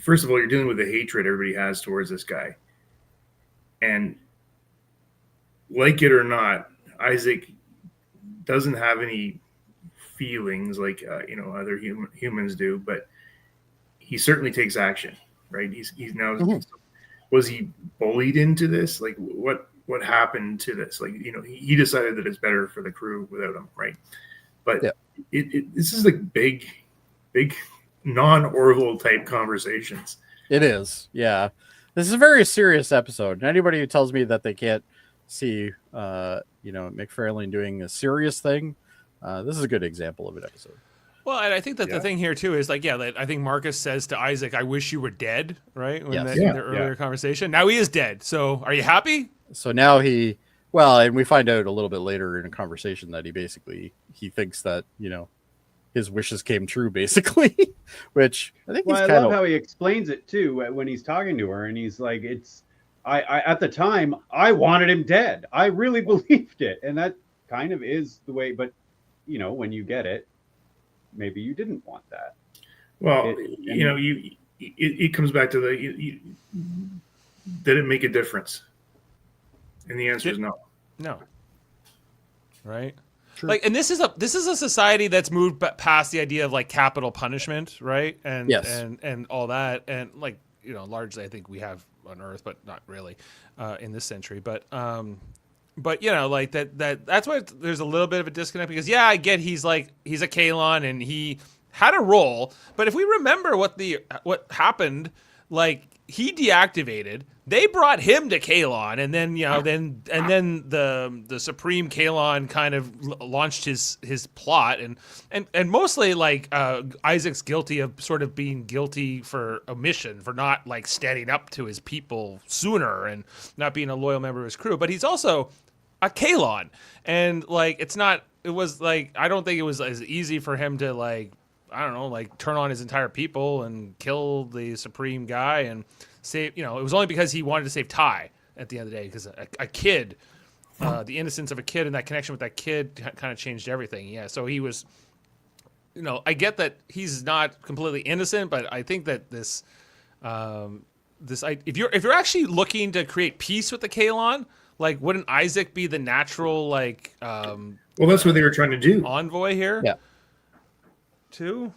first of all, you're dealing with the hatred everybody has towards this guy. And like it or not, Isaac doesn't have any feelings like other humans do, but he certainly takes action, right? He's now was he bullied into this? Like what happened to this? Like he decided that it's better for the crew without him, right? But this is like big non-Orville type conversations. It is, yeah. This is a very serious episode. And anybody who tells me that they can't see McFarlane doing a serious thing, this is a good example of an episode. Well, and I think that the thing here too is I think Marcus says to Isaac, "I wish you were dead," right? In their earlier conversation. Now he is dead. So are you happy? So now and we find out a little bit later in a conversation that he thinks that his wishes came true, basically. Which I think I love how he explains it too when he's talking to her, and he's like, I at the time I wanted him dead. I really believed it, and that kind of is the way. But when you get it, maybe you didn't want that. Well, it comes back to did it make a difference? And the answer is no. No. Right. True. And this is a society that's moved past the idea of capital punishment, right? And and all that, and largely I think we have on Earth, but not really in this century. But that's why there's a little bit of a disconnect, because I get he's a Kaelon and he had a role, but if we remember what happened, he deactivated. They brought him to Kaelon, and then then the Supreme Kaelon kind of launched his plot, and mostly Isaac's guilty of sort of being guilty for omission, for not standing up to his people sooner and not being a loyal member of his crew. But he's also a Kaelon, and I don't think it was as easy for him to turn on his entire people and kill the Supreme guy and save. It was only because he wanted to save Ty at the end of the day, because a kid, the innocence of a kid and that connection with that kid kind of changed everything. Yeah, so he was, I get that he's not completely innocent, but I think that if you're actually looking to create peace with the Kaelon, wouldn't Isaac be the natural well, that's what they were trying to do. Envoy here? Yeah. Too,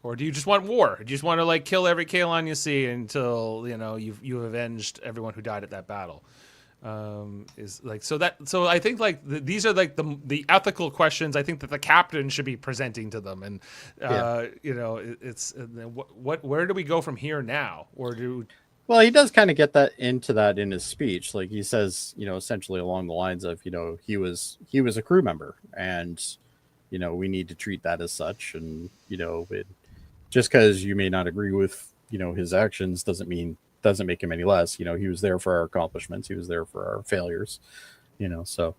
Or do you just want war? Do you just want to like kill every Kaelon you see until you've avenged everyone who died at that battle? Is like so I think like these are like the ethical questions I think that the captain should be presenting to them, and it's where do we go from here now? Well, he does kind of get into that in his speech. Like he says, essentially along the lines of, he was a crew member, and we need to treat that as such, and just because you may not agree with his actions doesn't make him any less. He was there for our accomplishments. He was there for our failures. So.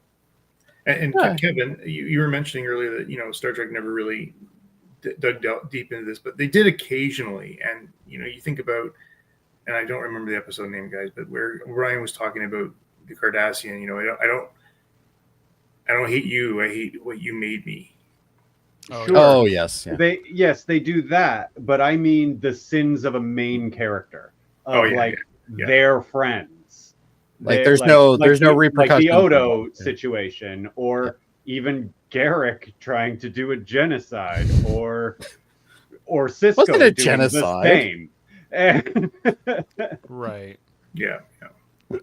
And Kevin, you were mentioning earlier that Star Trek never really dug deep into this, but they did occasionally. And you think about, and I don't remember the episode name, guys, but where Ryan was talking about the Cardassian. I don't hate you. I hate what you made me. Sure. Oh yes, yeah. They do that, but I mean the sins of a main character. Their friends. Like there's no repercussion. Like the Odo situation, or even Garrick trying to do a genocide, or Sisko wasn't a doing genocide. the same. Right. Yeah.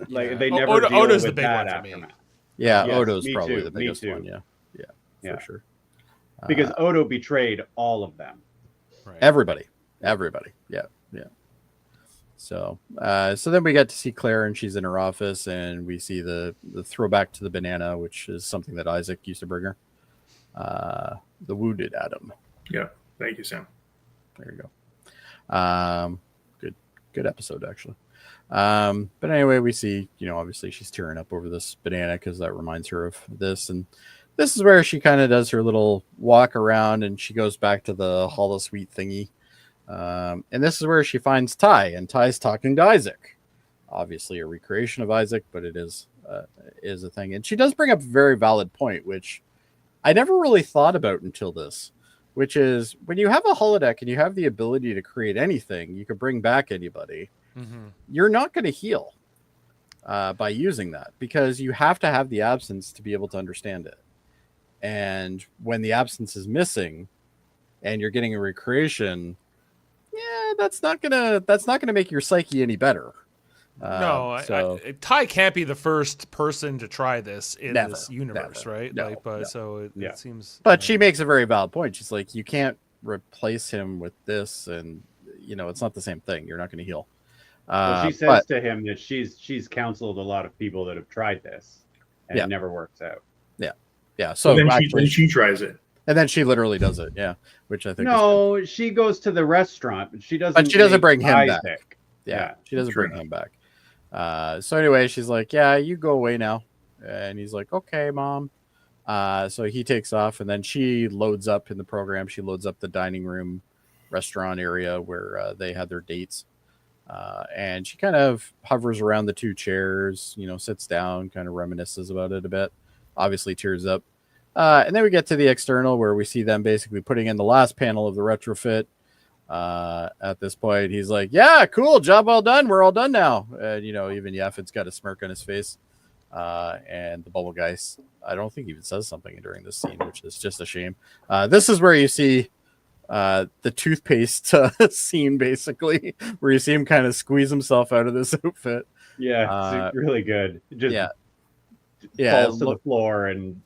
Like they never deal Odo's with the big that one for me. aftermath. Yeah, Yes, Odo's me probably too, the me biggest too. one. Yeah, for sure. Because Odo betrayed all of them. Right. Everybody. Yeah. So then we get to see Claire, and she's in her office, and we see the throwback to the banana, which is something that Isaac used to bring her. The wounded Adam. Yeah. Thank you, Sam. There you go. Good episode actually. But anyway, we see, obviously she's tearing up over this banana because that reminds her of this, and this is where she kind of does her little walk around, and she goes back to the holosuite thingy. And this is where she finds Ty, and Ty's talking to Isaac. Obviously a recreation of Isaac, but it is a thing. And she does bring up a very valid point, which I never really thought about until this, which is when you have a holodeck and you have the ability to create anything, you could bring back anybody. Mm-hmm. You're not going to heal by using that, because you have to have the absence to be able to understand it. And when the absence is missing and you're getting a recreation, that's not gonna make your psyche any better. Ty can't be the first person to try this in this universe, right? It seems. But she makes a very valid point. She's like, you can't replace him with this, and it's not the same thing. You're not going to heal. She says to him that she's counseled a lot of people that have tried this, and it never works out. Yeah. So then she tries it. And then she literally does it. Yeah. Which I think. No, she goes to the restaurant, but she doesn't. But she doesn't bring him Isaac back. Yeah. She doesn't bring him back. So anyway, she's like, yeah, you go away now. And he's like, okay, Mom. So he takes off, and then she loads up in the program. She loads up the dining room restaurant area where they had their dates. And she kind of hovers around the two chairs, sits down, kind of reminisces about it a bit, obviously tears up. And then we get to the external where we see them basically putting in the last panel of the retrofit. At this point, he's like, yeah, cool, job well done. We're all done now. And, even Yafet's got a smirk on his face. And the bubble guy, I don't think even says something during this scene, which is just a shame. This is where you see the toothpaste scene, basically, where you see him kind of squeeze himself out of this outfit. Yeah, it's really good. It just falls to the floor and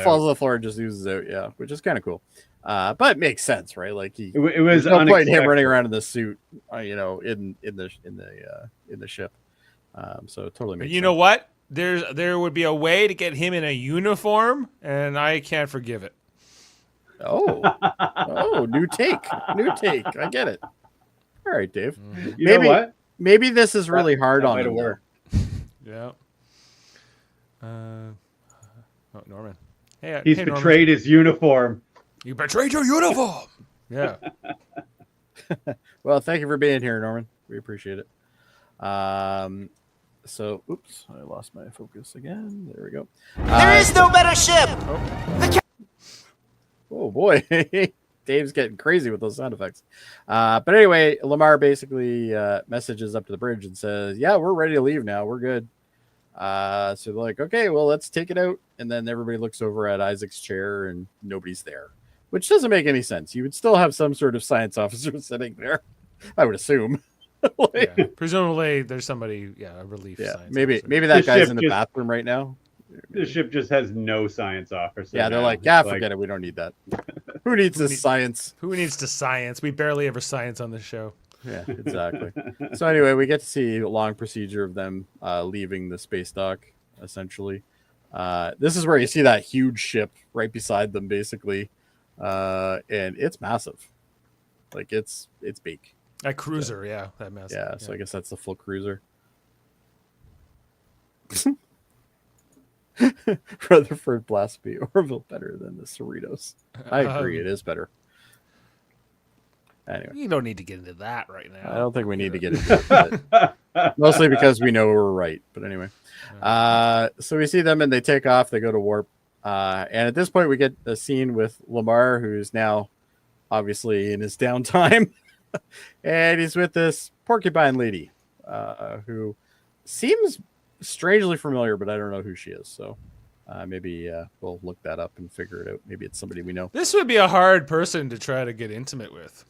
falls to the floor and just oozes out. Yeah, which is kind of cool. But it makes sense, right? Like it was no point in him running around in the suit, in the ship. So it totally makes sense. You know what? There would be a way to get him in a uniform, and I can't forgive it. Oh, new take. I get it. All right, Dave. You know what? Maybe this is really hard on him. Yeah. Norman. He's betrayed his uniform. You betrayed your uniform. Yeah. Well, thank you for being here, Norman. We appreciate it. So, oops, I lost my focus again. There we go. There is no better ship. Oh boy, Dave's getting crazy with those sound effects. But anyway, Lamar basically messages up to the bridge and says, "Yeah, we're ready to leave now. We're good." So they're like, "Okay, well, let's take it out." And then everybody looks over at Isaac's chair, and nobody's there, which doesn't make any sense. You would still have some sort of science officer sitting there, I would assume. Yeah. Presumably, there's somebody, a relief. Yeah, science maybe officer. maybe that The guy's ship in the just- bathroom right now. The ship just has no science officer. Yeah, they're now. like, It's yeah, forget it. We don't need that. Who needs this science? Who needs to science? We barely ever science on this show. Yeah, exactly. So anyway, we get to see a long procedure of them leaving the space dock, essentially. This is where you see that huge ship right beside them, basically. And it's massive. Like, it's big. That cruiser, that massive. Yeah, so I guess that's the full cruiser. Rutherford blasphemy Orville better than the Cerritos. I agree, it is better. Anyway, You don't need to get into that right now. I don't think we need to get into it. Mostly because we know we're right. But anyway, so we see them and they take off. They go to warp. And at this point, we get a scene with Lamar, who's now obviously in his downtime. And he's with this porcupine lady who seems strangely familiar, but I don't know who she is. So maybe we'll look that up and figure it out. Maybe it's somebody we know. This would be a hard person to try to get intimate with.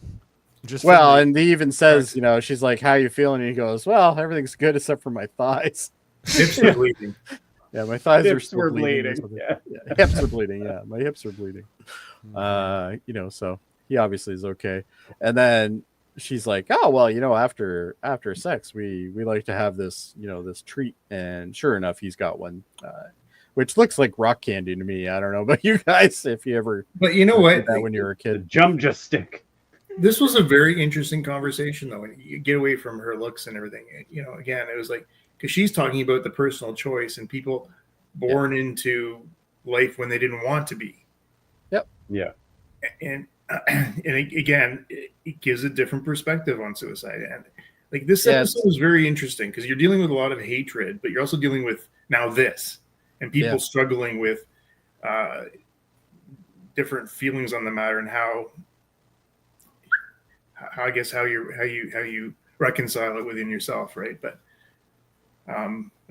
And he even says, she's like, "How you feeling?" And he goes, "Well, everything's good except for my thighs." Hips are bleeding. Yeah, my thighs are Hips still were bleeding. bleeding. Yeah, hips are bleeding. Yeah, my hips are bleeding. So he obviously is okay. And then she's like, "Oh, well, after sex, we like to have this, this treat." And sure enough, he's got one, which looks like rock candy to me. I don't know about you guys, if you ever. But you know what? did that when you were a kid. Jump just stick. This was a very interesting conversation, though. And you get away from her looks and everything. Again, it was like, because she's talking about the personal choice and people born into life when they didn't want to be. Yep. Yeah. And again, it gives a different perspective on suicide. And like this episode was very interesting because you're dealing with a lot of hatred, but you're also dealing with now this and people struggling with different feelings on the matter and how you reconcile it within yourself, right? But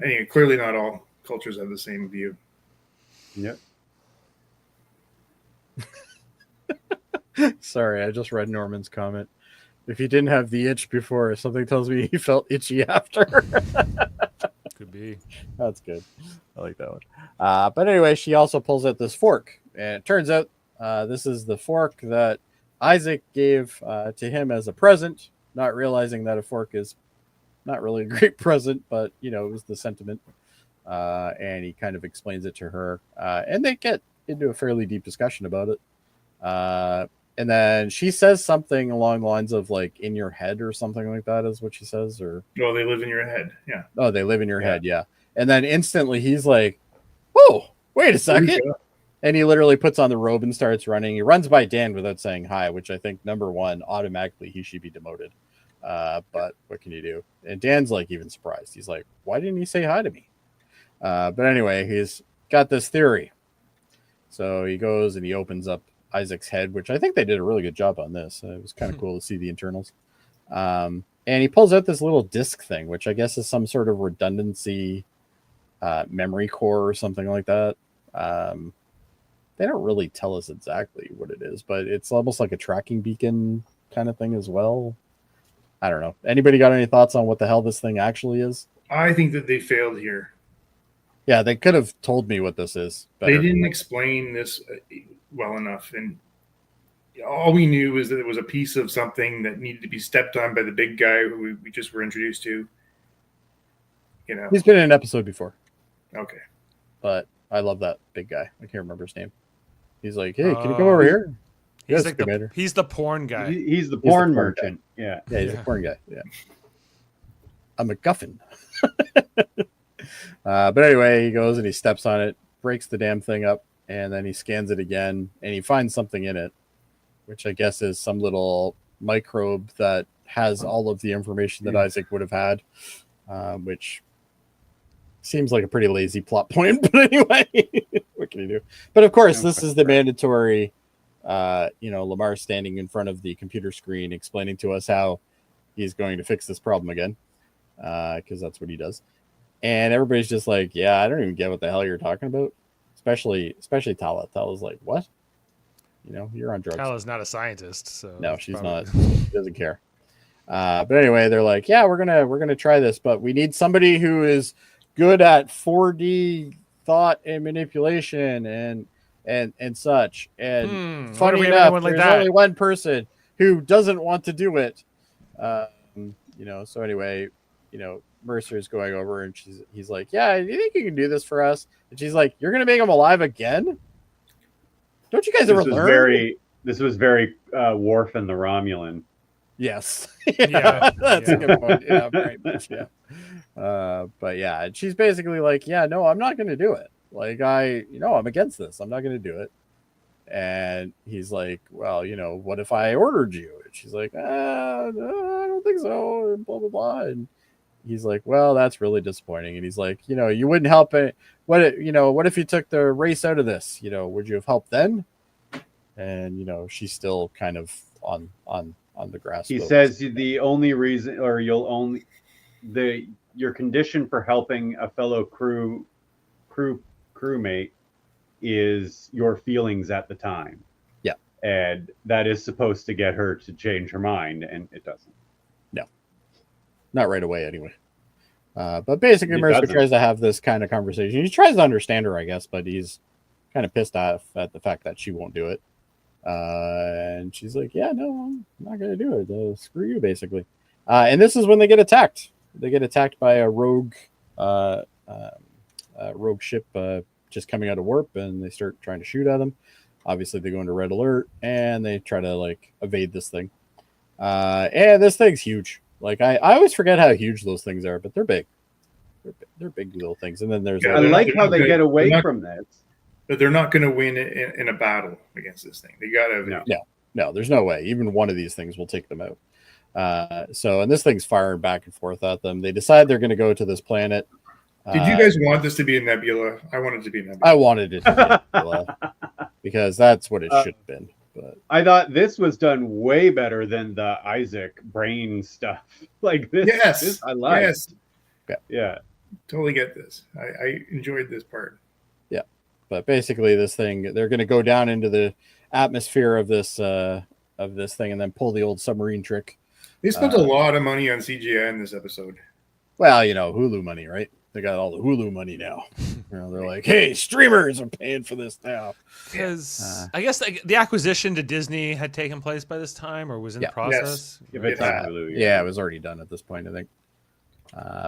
anyway, clearly not all cultures have the same view. Yep. Sorry, I just read Norman's comment. If he didn't have the itch before, something tells me he felt itchy after. Could be. That's good. I like that one. But anyway, she also pulls out this fork. And it turns out this is the fork that Isaac gave to him as a present, not realizing that a fork is not really a great present, but, it was the sentiment. And he kind of explains it to her. And they get into a fairly deep discussion about it. And then she says something along the lines of like in your head or something like that is what she says. Or they live in your head. Yeah. Oh, they live in your head. Yeah. And then instantly he's like, "Whoa, wait a second." And he literally puts on the robe and starts running. He runs by Dan without saying hi, which I think, number one, automatically he should be demoted. But what can you do? And Dan's like even surprised. He's like, "Why didn't he say hi to me?" But anyway, he's got this theory. So he goes and he opens up Isaac's head, which I think they did a really good job on this. It was kind of cool to see the internals. And he pulls out this little disc thing, which I guess is some sort of redundancy memory core or something like that. They don't really tell us exactly what it is, but it's almost like a tracking beacon kind of thing as well. I don't know. Anybody got any thoughts on what the hell this thing actually is? I think that they failed here. Yeah, they could have told me what this is better. They didn't explain this well enough, and all we knew is that it was a piece of something that needed to be stepped on by the big guy who we just were introduced to. He's been in an episode before. Okay. But I love that big guy. I can't remember his name. He's like, "Hey, can you come over here?" He's like he's the porn guy. He's the porn merchant. Yeah, he's a porn guy. Yeah. A MacGuffin. But anyway, he goes and he steps on it, breaks the damn thing up, and then he scans it again, and he finds something in it, which I guess is some little microbe that has all of the information that Isaac would have had, which seems like a pretty lazy plot point. But anyway, what can you do? But of course, this is the mandatory, Lamar standing in front of the computer screen explaining to us how he's going to fix this problem again, because that's what he does. And everybody's just like, "Yeah, I don't even get what the hell you're talking about." Especially Tala. Tala's like, "What?" you're on drugs. Cal is not a scientist, so No, she's probably... not. She doesn't care. But anyway, they're like, yeah, we're gonna try this, but we need somebody who is good at 4D thought and manipulation and such. And funny enough, there's only one person who doesn't want to do it. So anyway, Mercer's going over and he's like, yeah, do you think you can do this for us? And she's like, you're gonna make him alive again? Don't you guys ever learn? This was very Worf and the Romulan. Yes. Yeah. That's a good point. Yeah, very much. Yeah. But yeah, she's basically like, yeah, no, I'm not gonna do it. Like, I'm against this. I'm not gonna do it. And he's like, well, what if I ordered you? And she's like, no, I don't think so. And blah, blah, blah. And he's like, well, that's really disappointing. And he's like, you wouldn't help it. What if you took the race out of this? Would you have helped then? And, she's still kind of on the grass. He says the only reason, or your condition for helping a fellow crewmate is your feelings at the time. Yeah. And that is supposed to get her to change her mind, and it doesn't. No. Not right away, anyway. But basically, Mercer tries to have this kind of conversation. He tries to understand her, I guess, but he's kind of pissed off at the fact that she won't do it. And she's like, yeah, no, I'm not going to do it. Screw you, basically. And this is when they get attacked. They get attacked by a rogue ship just coming out of warp, and they start trying to shoot at them. Obviously, they go into red alert, and they try to evade this thing. And this thing's huge. I always forget how huge those things are, but they're big. They're big little things. And then there's I like how they get away from this. But they're not going to win in a battle against this thing. They got to. No, there's no way. Even one of these things will take them out. And this thing's firing back and forth at them. They decide they're going to go to this planet. Did you guys want this to be a nebula? I wanted it to be a nebula. I wanted it to be a nebula because that's what it should have been. But I thought this was done way better than the Isaac brain stuff. Like this. Yes. This I like. Yes. Yeah. Totally get this. I enjoyed this part. Yeah. But basically this thing, they're going to go down into the atmosphere of this thing and then pull the old submarine trick. They spent a lot of money on CGI in this episode. Well, Hulu money, right? They got all the Hulu money now. They're like, hey, streamers are paying for this now. Because I guess the acquisition to Disney had taken place by this time, or was in process. Yes. Hulu, yeah, it was already done at this point, I think.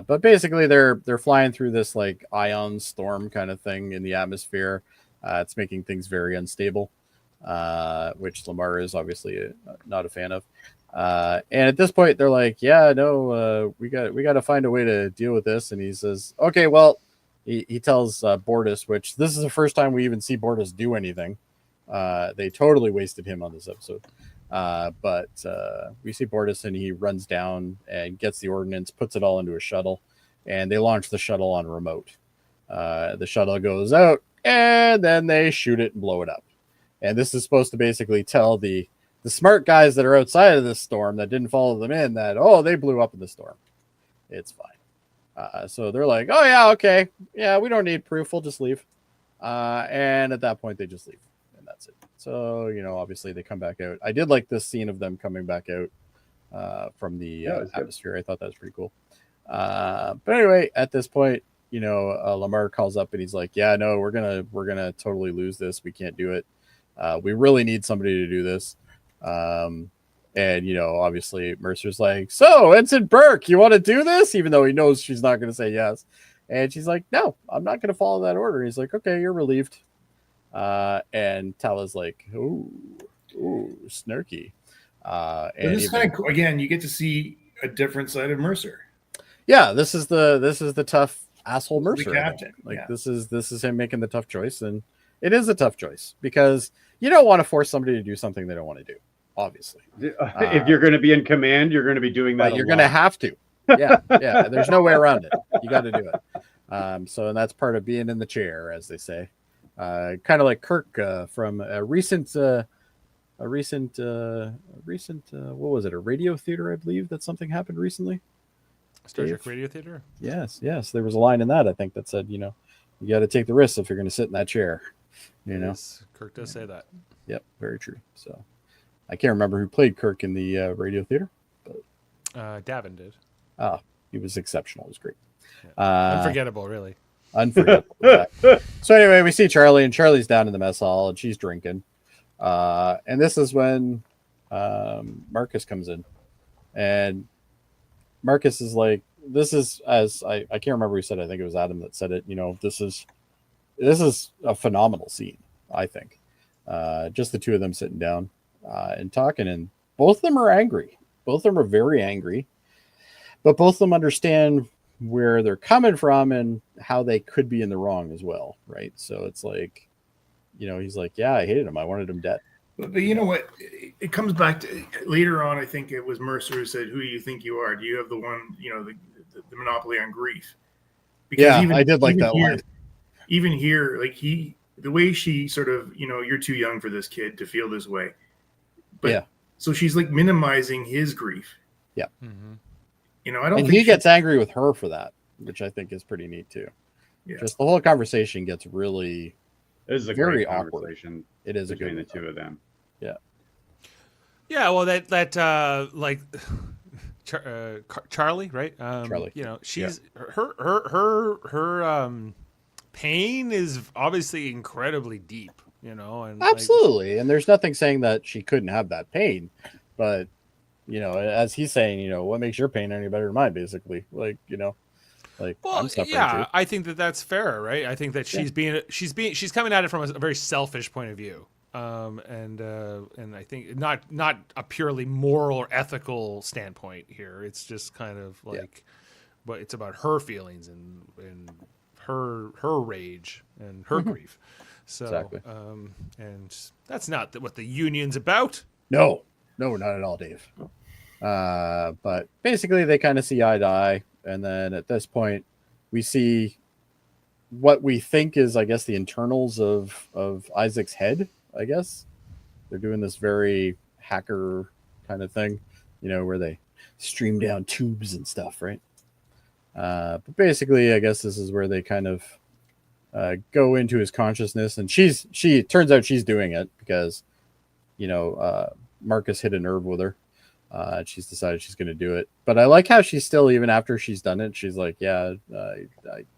But basically, they're flying through this ion storm kind of thing in the atmosphere. It's making things very unstable, which Lamar is obviously not a fan of. And at this point, they're like, yeah, no, we got to find a way to deal with this. And he says, okay, well, he tells Bortus, which this is the first time we even see Bortus do anything. They totally wasted him on this episode. But we see Bortus and he runs down and gets the ordnance, puts it all into a shuttle, and they launch the shuttle on remote. The shuttle goes out and then they shoot it and blow it up. And this is supposed to basically tell the smart guys that are outside of this storm that didn't follow them in that, they blew up in the storm. It's fine. So they're like, oh, yeah, okay. Yeah, we don't need proof. We'll just leave. And at that point, they just leave. And that's it. So, obviously they come back out. I did like this scene of them coming back out from the atmosphere. Good. I thought that was pretty cool. But anyway, at this point, Lamar calls up and he's like, yeah, no, we're gonna totally lose this. We can't do it. We really need somebody to do this. And obviously Mercer's like, so Ensign Burke, you want to do this? Even though he knows she's not going to say yes. And she's like, no, I'm not going to follow that order. He's like, okay, you're relieved. And Tala's like, ooh, snarky. And it's kind of cool. Again, you get to see a different side of Mercer. Yeah, this is the tough asshole Mercer. Captain. This is him making the tough choice, and it is a tough choice because you don't want to force somebody to do something they don't want to do. Obviously, if you're going to be in command, you're going to be doing that. You're going to have to. Yeah. There's no way around it. You got to do it. And that's part of being in the chair, as they say. Kind of like Kirk from a recent what was it? A radio theater, I believe that something happened recently. Star Trek Radio Theater. Yes. There was a line in that I think that said, you got to take the risk if you're going to sit in that chair. You know, Kirk does say that. Yep, very true. So I can't remember who played Kirk in the radio theater, but Davin did. He was exceptional. It was great. Unforgettable, really. Unforgettable. Exactly. So anyway, we see Charlie, and Charlie's down in the mess hall, and she's drinking. And this is when Marcus comes in, and Marcus is like, "This is as I can't remember who said it. I think it was Adam that said it. You know, this is a phenomenal scene. I think, just the two of them sitting down and talking, and both of them are angry. Both of them are very angry, but both of them understand where they're coming from and how they could be in the wrong as well, right? So it's like, you know, he's like, yeah, I hated him. I wanted him dead. But you know what? It comes back to later on. I think it was Mercer who said, "Who do you think you are? Do you have the one, you know, the monopoly on grief?" Because I did like that line. Even here, like the way she sort of, you know, you're too young for this kid to feel this way. But yeah. So she's like minimizing his grief. Yeah. Mm-hmm. You know, I don't. And think he gets angry with her for that, which I think is pretty neat too. Yeah. Just the whole conversation gets really. This is a very great awkward. conversation. It is between the two of them. Yeah. Yeah. Well, that like Charlie, right? Charlie. You know, she's her pain is obviously incredibly deep. You know, and absolutely, and there's nothing saying that she couldn't have that pain, but you know, as he's saying, you know, what makes your pain any better than mine, basically, like, you know, like, well, I'm suffering yeah, too. I think that's fair, right? I think that she's coming at it from a very selfish point of view, and I think not a purely moral or ethical standpoint here. It's just kind of like, but it's about her feelings and her rage and her grief. So, exactly. And that's not what the union's about. No, not at all, Dave. But basically, they kind of see eye to eye, and then at this point, we see what we think is, I guess, the internals of Isaac's head. I guess they're doing this very hacker kind of thing, you know, where they stream down tubes and stuff, right? But basically, I guess this is where they kind of go into his consciousness, and she turns out she's doing it because, you know, Marcus hit a nerve with her. She's decided she's going to do it, but I like how she's still, even after she's done it, she's like, yeah, I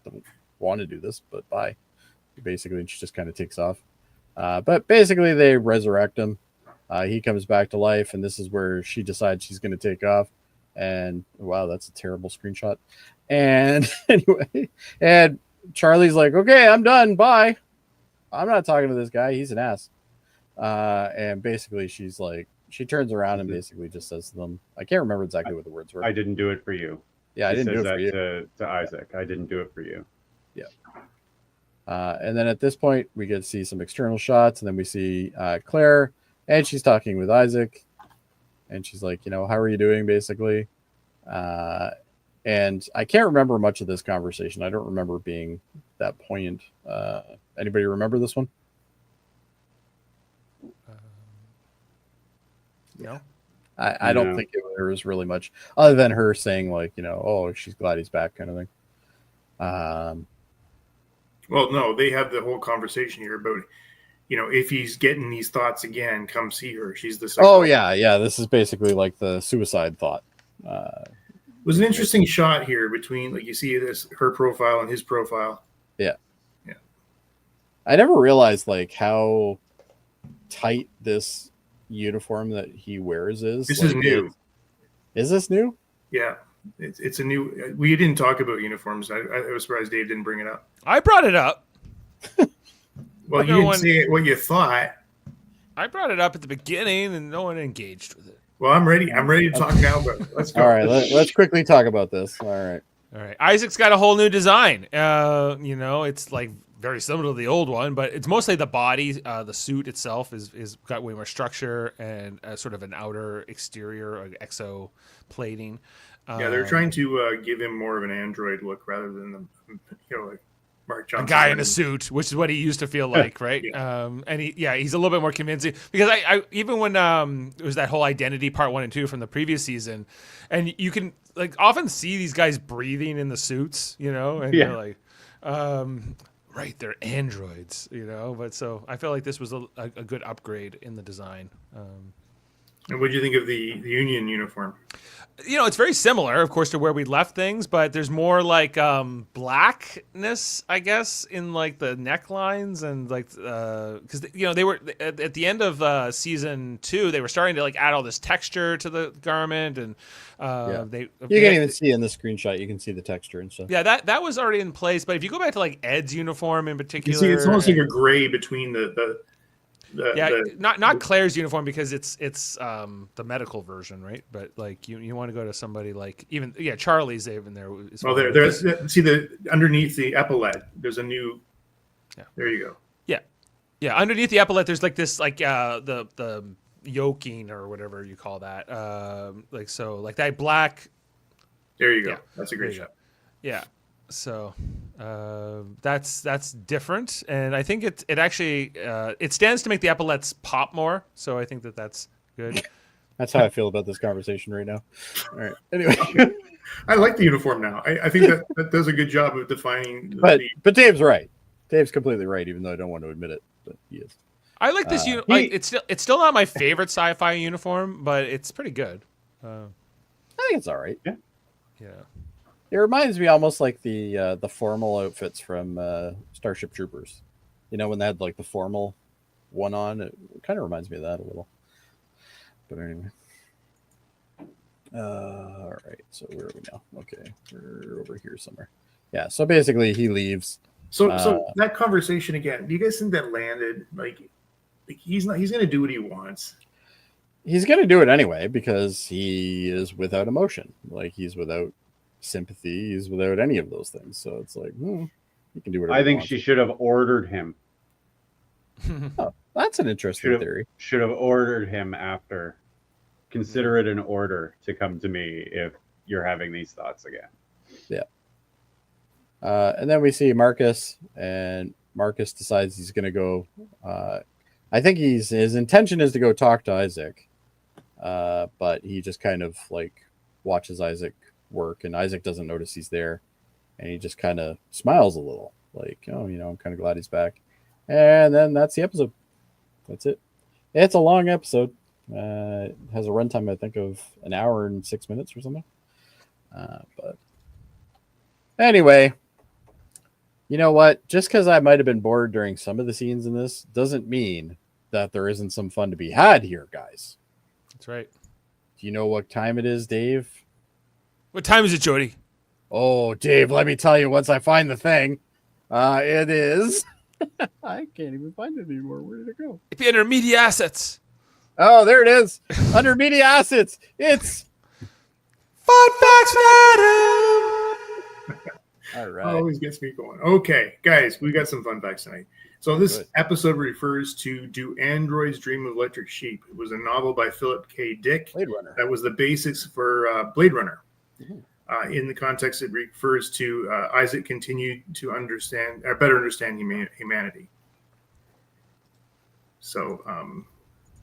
don't want to do this, but bye. Basically, she just kind of takes off. But basically, they resurrect him. He comes back to life, and this is where she decides she's going to take off. And wow, that's a terrible screenshot. And anyway, and Charlie's like, okay, I'm done. Bye. I'm not talking to this guy. He's an ass. And basically, she's like, she turns around and basically just says to them, I can't remember exactly what the words were. I didn't do it for you. Yeah, I didn't do it for you. To Isaac. I didn't do it for you. Yeah. And then at this point, we get to see some external shots, and then we see Claire, and she's talking with Isaac, and she's like, you know, how are you doing, basically? And I can't remember much of this conversation. I don't remember being that poignant. Anybody remember this one? No. I don't think there was really much other than her saying, like, you know, oh, she's glad he's back, kind of thing. Well, no, they have the whole conversation here about, you know, if he's getting these thoughts again, come see her. She's the psychologist. Oh, yeah. This is basically like the suicide thought. It was an interesting shot here between, like, you see this, her profile and his profile. Yeah. I never realized, like, how tight this uniform that he wears is. This like, is new. Is this new? Yeah. It's a new. We didn't talk about uniforms. I was surprised Dave didn't bring it up. I brought it up. Well, you didn't say what you thought. I brought it up at the beginning, and no one engaged with it. Well, I'm ready. I'm ready to talk now. But let's go. All right, let's quickly talk about this. All right. Isaac's got a whole new design. You know, it's like very similar to the old one, but it's mostly the body. The suit itself is got way more structure and sort of an outer exterior or exo plating. Yeah, they're trying to give him more of an android look rather than the, you know, like Mark Johnson. A guy in a suit, which is what he used to feel like, right? Yeah. And he's a little bit more convincing because I even when it was that whole identity part 1 and 2 from the previous season, and you can like often see these guys breathing in the suits, you know, and you're like, Right, they're androids, But so I feel like this was a good upgrade in the design. And what do you think of the Union uniform? It's very similar, of course, to where we left things, but there's more like blackness, I guess, in like the necklines and like because they were at the end of season 2, they were starting to like add all this texture to the garment, and you can even see in the screenshot, you can see the texture and stuff. Yeah, that was already in place, but if you go back to like Ed's uniform in particular, you see it's almost like a gray between not Claire's uniform because it's the medical version, right? But like you want to go to somebody like Charlie's even there. There's underneath the epaulette. There's a new. Yeah. There you go. Yeah. Underneath the epaulette, there's like this like the yoking or whatever you call that. Like that black. There you go. That's a great shot. Yeah. So that's different, and I think it actually it stands to make the epaulettes pop more. So I think that's good. That's how I feel about this conversation right now. All right. Anyway, I like the uniform now. I think that does a good job of defining. But Dave's right. Dave's completely right, even though I don't want to admit it, but he is. I like this. It's still not my favorite sci-fi uniform, but it's pretty good. I think it's all right. Yeah. It reminds me almost like the formal outfits from Starship Troopers. When they had like the formal one on, it kind of reminds me of that a little. But anyway. All right. So where are we now? Okay, we're over here somewhere. Yeah. So basically, he leaves. So that conversation again. Do you guys think that landed? Like he's going to do what he wants. He's going to do it anyway because he is without emotion. Like he's without sympathy, he's without any of those things. So it's like, he can do whatever. I think she should have ordered him. Oh, that's an interesting theory. Should have ordered him after. Consider it an order to come to me if you're having these thoughts again. Yeah. And then we see Marcus, and Marcus decides he's going to go. I think his intention is to go talk to Isaac, but he just kind of like watches Isaac work, and Isaac doesn't notice he's there, and he just kind of smiles a little, like, I'm kind of glad he's back. And then that's the episode. That's it. It's a long episode. It has a runtime, I think, of an hour and 6 minutes or something. But anyway, you know what? Just because I might have been bored during some of the scenes in this doesn't mean that there isn't some fun to be had here, guys. That's right. Do you know what time it is, Dave? What time is it, Jody? Oh, Dave, let me tell you once I find the thing. It is. I can't even find it anymore. Where did it go? It'd be under media assets. Oh, there it is. Under media assets. It's Fun Facts with Adam. All right. Always gets me going. Okay, guys, we got some fun facts tonight. So this episode refers to Do Androids Dream of Electric Sheep? It was a novel by Philip K. Dick. Blade Runner. That was the basis for Blade Runner. Mm-hmm. In the context, it refers to Isaac continued to better understand humanity. So,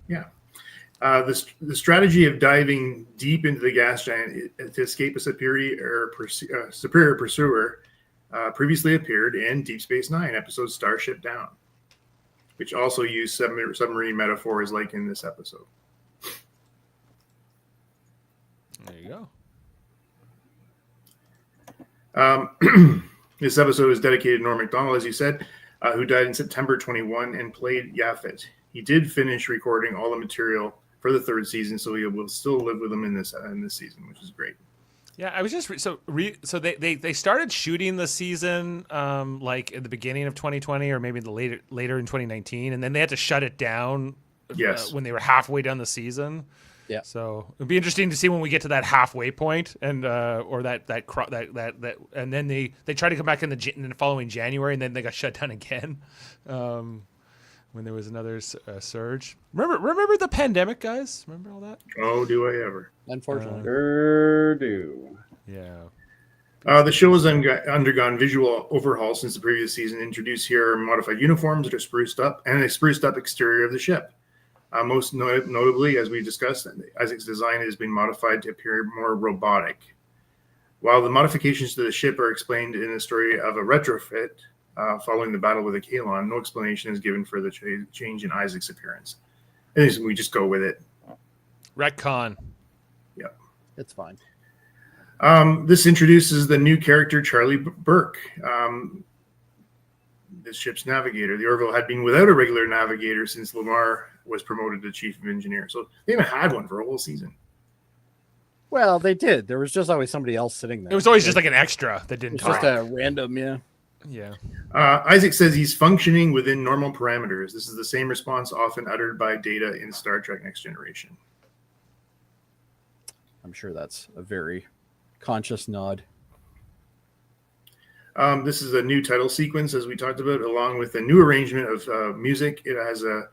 the strategy of diving deep into the gas giant to escape a superior pursuer previously appeared in Deep Space Nine episode Starship Down, which also used submarine metaphors like in this episode. There you go. This episode is dedicated to Norm Macdonald, as you said, who died in September 21 and played Yaphet. He did finish recording all the material for the third season, so he will still live with them in this season, which is great. Yeah, I was just so they started shooting the season like at the beginning of 2020 or maybe later in 2019, and then they had to shut it down. Yes, when they were halfway down the season. Yeah. So it'd be interesting to see when we get to that halfway point, and or that and then they tried to come back in the following January, and then they got shut down again. When there was another surge. Remember the pandemic, guys? Remember all that? Oh, do I ever? Unfortunately. Do. Yeah. The show has undergone visual overhaul since the previous season. Introduced here are modified uniforms that are spruced up, and a spruced up exterior of the ship. Most notably, as we discussed, Isaac's design has been modified to appear more robotic. While the modifications to the ship are explained in the story of a retrofit, following the battle with the Kalon. No explanation is given for the change in Isaac's appearance. I think we just go with it. Retcon. Yeah. It's fine. This introduces the new character, Charlie Burke. This ship's navigator. The Orville had been without a regular navigator since Lamar was promoted to chief of engineer. So they haven't had one for a whole season. Well, they did. There was just always somebody else sitting there. It was always just like an extra that didn't It's talk. just a random, yeah. Yeah. Isaac says he's functioning within normal parameters. This is the same response often uttered by Data in Star Trek Next Generation. I'm sure that's a very conscious nod. This is a new title sequence, as we talked about, along with a new arrangement of music. It has a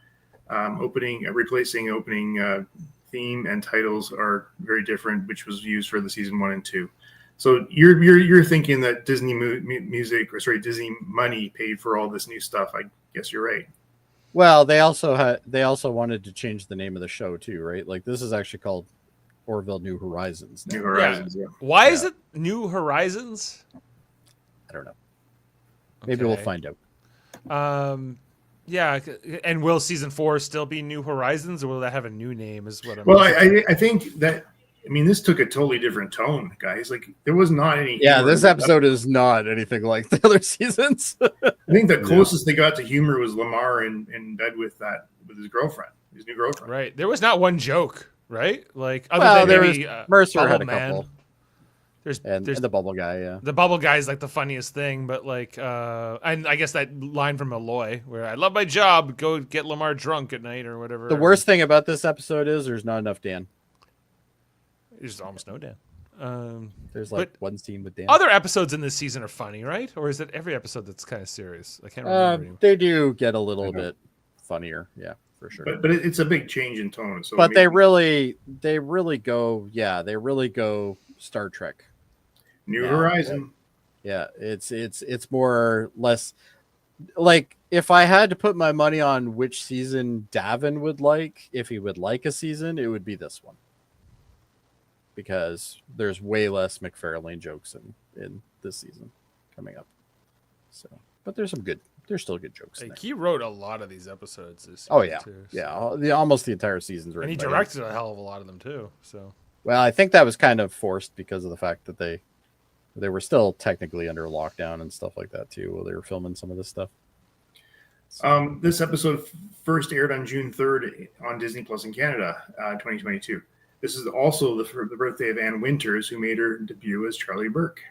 replacing opening theme, and titles are very different, which was used for the season 1 and 2. So you're thinking that Disney Disney money paid for all this new stuff. I guess you're right. Well, they also wanted to change the name of the show too, right? Like this is actually called Orville New Horizons now. New Horizons. Yeah. Why is it New Horizons? I don't know. Maybe we'll find out. Yeah, and will season 4 still be New Horizons, or will that have a new name? Is what I'm. Well, I think that. I mean, this took a totally different tone, guys. Like there was not any. Yeah, this episode is not anything like the other seasons. I think the closest they got to humor was Lamar in bed with his girlfriend, his new girlfriend. Right. There was not one joke, right? Like well, than maybe Mercer Bubble had a Man. couple. There's the bubble guy, yeah. The bubble guy is like the funniest thing, but like, and I guess that line from Malloy, where I love my job, go get Lamar drunk at night or whatever. The worst thing about this episode is there's not enough Dan. There's almost no Dan. There's like one scene with Dan. Other episodes in this season are funny, right? Or is it every episode that's kind of serious? I can't remember anymore. They do get a little bit funnier, yeah, for sure. But it's a big change in tone. So but they really go Star Trek. New Horizon. Yeah, it's more or less like if I had to put my money on which season Davin would like, if he would like a season, it would be this one. Because there's way less McFarlane jokes in this season coming up. So, but there's still good jokes. Like, he wrote a lot of these episodes this Oh season yeah, too, so. Yeah, almost the entire season's written. And he directed a hell of a lot of them too. So, well, I think that was kind of forced because of the fact that they were still technically under lockdown and stuff like that too while they were filming some of this stuff. So. This episode first aired on June 3rd on Disney Plus in Canada, 2022. This is also the birthday of Ann Winters, who made her debut as Charlie Burke.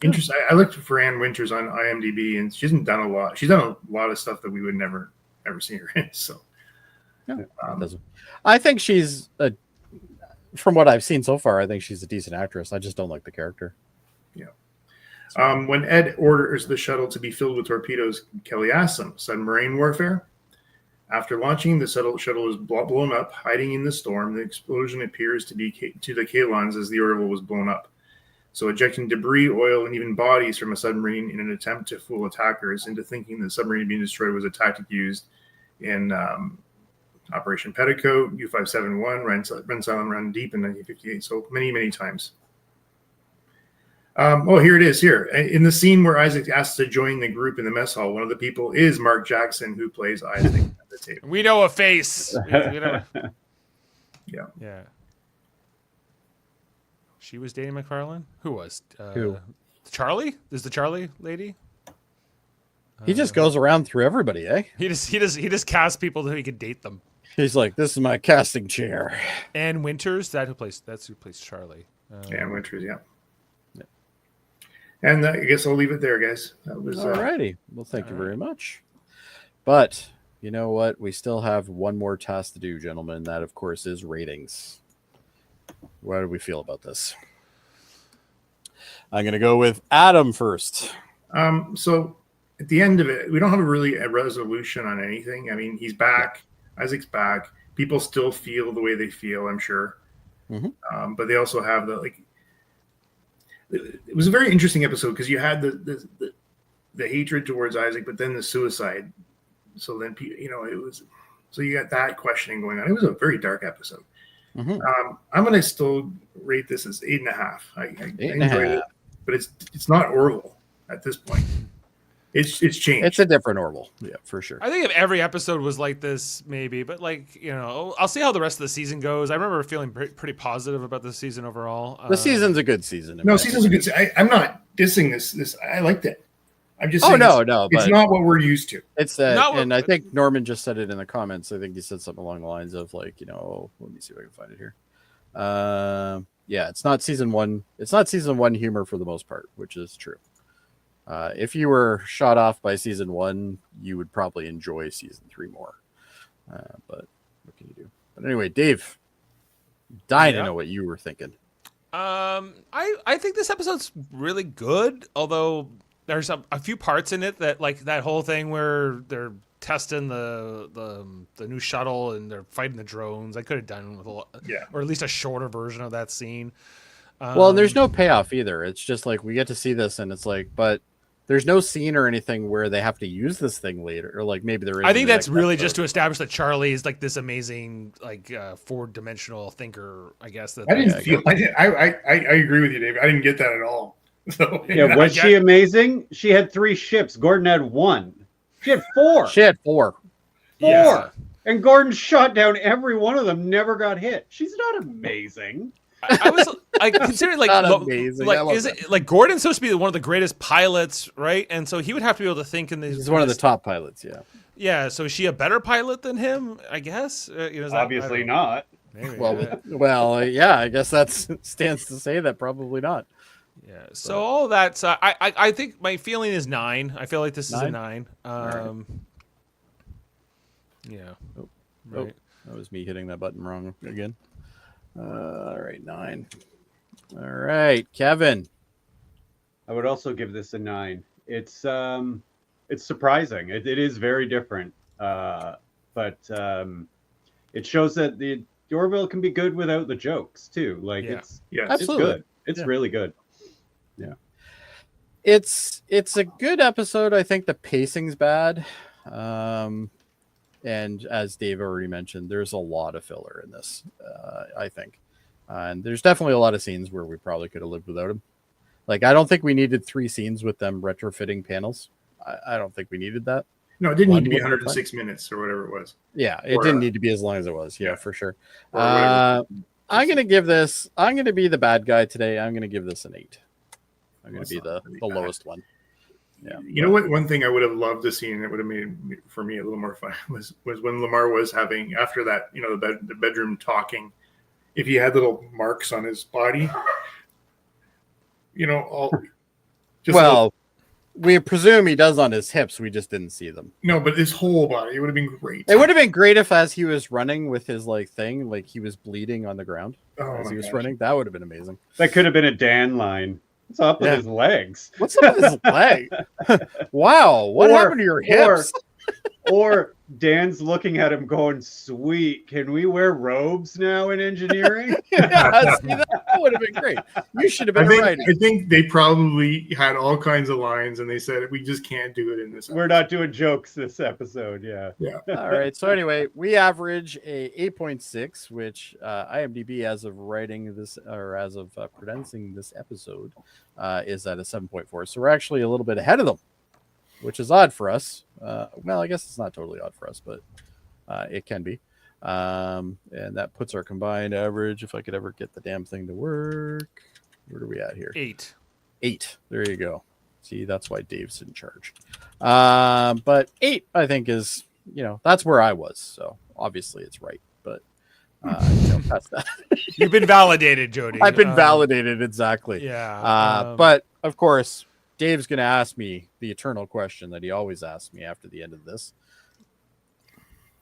Interesting. I looked for Ann Winters on IMDb, and she hasn't done a lot. She's done a lot of stuff that we would never ever see her in. So, I think she's from what I've seen so far, I think she's a decent actress. I just don't like the character. Yeah. When Ed orders the shuttle to be filled with torpedoes, Kelly asks him, "Submarine warfare?" After launching, the shuttle is blown up, hiding in the storm. The explosion appears to be to the Kalons as the Orville was blown up. So ejecting debris, oil, and even bodies from a submarine in an attempt to fool attackers into thinking the submarine being destroyed was a tactic used in Operation Petticoat, U-571, Run Silent, Run Deep in 1958. So many, many times. Here it is here. In the scene where Isaac asks to join the group in the mess hall, one of the people is Mark Jackson, who plays Isaac at the table. We know a face. We know. Yeah. She was dating McFarlane? Who was? Who? Charlie? Is the Charlie lady? He just goes around through everybody, eh? He just casts people so he could date them. He's like, this is my casting chair. Ann Winters, that's who plays Charlie. Ann Winters, yeah. And I guess I'll leave it there, guys. That was alrighty. Well, thank you very much. But you know what? We still have one more task to do, gentlemen. That, of course, is ratings. What do we feel about this? I'm going to go with Adam first. So at the end of it, we don't have a resolution on anything. I mean, he's back. Isaac's back. People still feel the way they feel, I'm sure. Mm-hmm. But they also have it was a very interesting episode because you had the hatred towards Isaac, but then the suicide. So then, you got that questioning going on. It was a very dark episode. Mm-hmm. I'm going to still rate this as 8.5. I enjoyed it, but it's not Orville at this point. It's changed. It's a different Orville. Yeah, for sure. I think if every episode was like this, maybe, but like, you know, I'll see how the rest of the season goes. I remember feeling pretty positive about the season overall. The season's a good season. No, season's a good season. I'm not dissing this. I liked it. I'm just saying no, it's not what we're used to. It's and I think Norman just said it in the comments. I think he said something along the lines of like, you know, let me see if I can find it here. Yeah, it's not season one. It's not season one humor for the most part, which is true. If you were shot off by season one, you would probably enjoy season 3 more. But what can you do? But anyway, Dave, dying to know what you were thinking. I think this episode's really good, although there's a few parts in it that, like that whole thing where they're testing the new shuttle and they're fighting the drones. I could have done with or at least a shorter version of that scene. Well, and there's no payoff either. It's just like we get to see this, and it's like, but there's no scene or anything where they have to use this thing later, or like maybe there is. I think that's really just to establish that Charlie is like this amazing, like 4-dimensional thinker. I guess that I didn't feel. I agree with you, Dave. I didn't get that at all. So, yeah, was she amazing? She had 3 ships. Gordon had 1. She had 4. She had 4. 4. Yeah. And Gordon shot down every one of them, never got hit. She's not amazing. I was considering like amazing. Is it like Gordon's supposed to be one of the greatest pilots, right? And so he would have to be able to think in these. He's one of the top pilots, yeah. Yeah, so is she a better pilot than him? I guess. Obviously not. Maybe, well, yeah. I guess that stands to say that probably not. Yeah. So all that's I think my feeling is 9. I feel like this is a 9. Right. Yeah. Right. That was me hitting that button wrong again. All right, 9. All right, Kevin. I would also give this a 9. It's surprising. It is very different, but it shows that the Orville can be good without the jokes too. Like it's good. It's really good. Yeah, it's a good episode. I think the pacing's bad. And as Dave already mentioned, there's a lot of filler in this, I think. And there's definitely a lot of scenes where we probably could have lived without him. Like, I don't think we needed 3 scenes with them retrofitting panels. I don't think we needed that. No, it didn't need to be 106 minutes or whatever it was. Yeah, it didn't need to be as long as it was. Yeah, for sure. I'm going to give this, I'm going to be the bad guy today. I'm going to give this an 8. I'm going to be the lowest one. Yeah. You know what? One thing I would have loved to see, and it would have made for me a little more fun, was when Lamar was having, after that, you know, the bedroom talking. If he had little marks on his body, you know, we presume he does on his hips. We just didn't see them. No, but his whole body. It would have been great. It would have been great if, as he was running with his like thing, like he was bleeding on the ground as he was running. That would have been amazing. That could have been a Dan line. What's up with his legs? What's up with his leg? Wow, what happened to your hips? Or Dan's looking at him going, sweet, can we wear robes now in engineering? Yeah, see, that would have been great. You should have been right. I think they probably had all kinds of lines, and they said, we just can't do it in this episode. We're not doing jokes this episode, yeah. All right, so anyway, we average a 8.6, which IMDb, as of writing this, or as of pronouncing this episode, is at a 7.4. So we're actually a little bit ahead of them, which is odd for us. Well, I guess it's not totally odd for us, but it can be. And that puts our combined average, if I could ever get the damn thing to work. Where are we at here? 8. 8. There you go. See, that's why Dave's in charge. But 8, I think, is, you know, that's where I was. So obviously it's right. But that's that. You've been validated, Jody. I've been validated, exactly. Yeah. But of course, Dave's going to ask me the eternal question that he always asks me after the end of this.